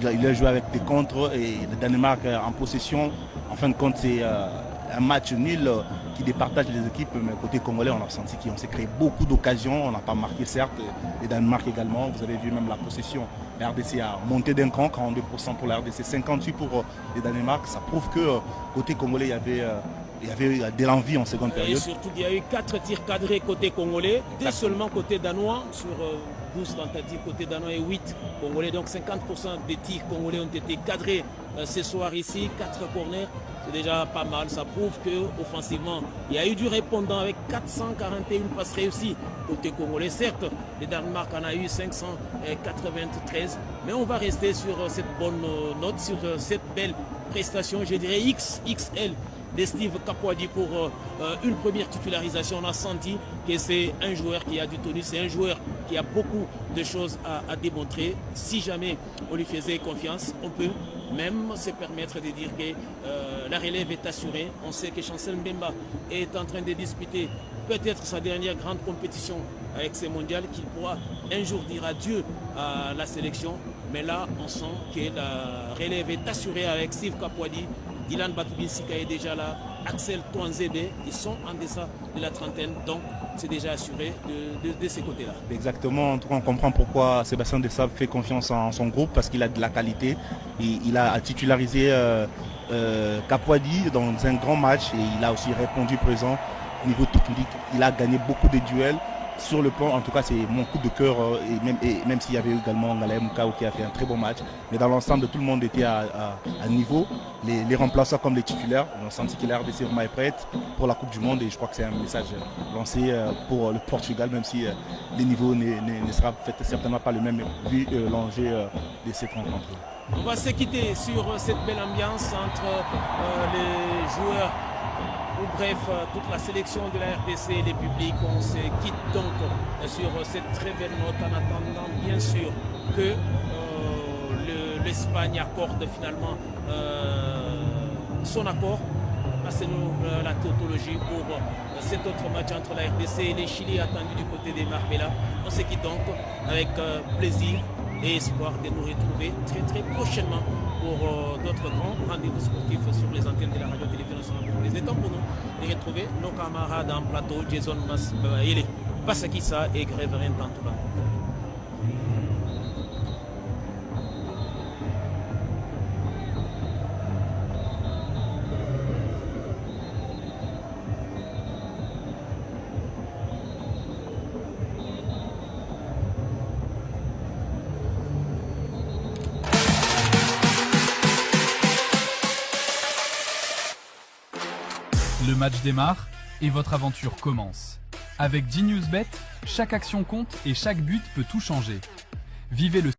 Il a joué avec des contres et le Danemark en possession. En fin de compte, c'est un match nul qui départage les équipes. Mais côté congolais, on a senti qu'on s'est créé beaucoup d'occasions. On n'a pas marqué, certes. Le Danemark également. Vous avez vu même la possession. La RDC a monté d'un cran, 42% pour la RDC, 58% pour le Danemark. Ça prouve que côté congolais, il y avait de l'envie en seconde période. Et surtout, il y a eu 4 tirs cadrés côté congolais, 2 seulement côté danois, sur 12 tentatives côté danois et 8 congolais. Donc 50% des tirs congolais ont été cadrés ce soir ici, 4 corners. C'est déjà pas mal. Ça prouve qu'offensivement, il y a eu du répondant avec 441 passes réussies côté congolais. Certes, le Danemark en a eu 593, mais on va rester sur cette bonne note, sur cette belle prestation, je dirais XXL de Steve Kapouadi pour une première titularisation. On a senti que c'est un joueur qui a du tonus, c'est un joueur qui a beaucoup de choses à démontrer. Si jamais on lui faisait confiance, on peut même se permettre de dire que la relève est assurée. On sait que Chancel Mbemba est en train de disputer peut-être sa dernière grande compétition avec ces mondiales, qu'il pourra un jour dire adieu à la sélection. Mais là, on sent que la relève est assurée avec Steve Kapouadi. Dylan Batubinsika est déjà là, Axel Touanzebe, ils sont en deçà de la trentaine, donc c'est déjà assuré de ces côtés-là. Exactement, en tout cas on comprend pourquoi Sébastien Desabre fait confiance en son groupe, parce qu'il a de la qualité. Il a titularisé Kapouadi dans un grand match et il a aussi répondu présent au niveau technique. Il a gagné beaucoup de duels sur le plan, en tout cas, c'est mon coup de cœur, et même s'il y avait également Ngalaye Mukau qui a fait un très bon match. Mais dans l'ensemble, tout le monde était à niveau. Les remplaçants comme les titulaires, on a senti que la RDC vraiment est prête pour la Coupe du Monde. Et je crois que c'est un message lancé pour le Portugal, même si les niveaux ne sera certainement pas le même vu l'enjeu de cette rencontre. On va se quitter sur cette belle ambiance entre les joueurs, ou bref, toute la sélection de la RDC et les publics. On se quitte donc sur cette très belle note en attendant bien sûr que l'Espagne accorde finalement son accord. C'est la tautologie pour cet autre match entre la RDC et les Chili attendu du côté des Marbella. On se quitte donc avec plaisir et espoir de nous retrouver très prochainement pour d'autres grands rendez-vous sportifs sur les antennes de la radio-télévision nationale congolaise. Il est temps pour nous de retrouver nos camarades en plateau, Jason Masbaele, Passakissa et Gréverin Tantoula. Le match démarre et votre aventure commence. Avec Geniusbet, chaque action compte et chaque but peut tout changer. Vivez le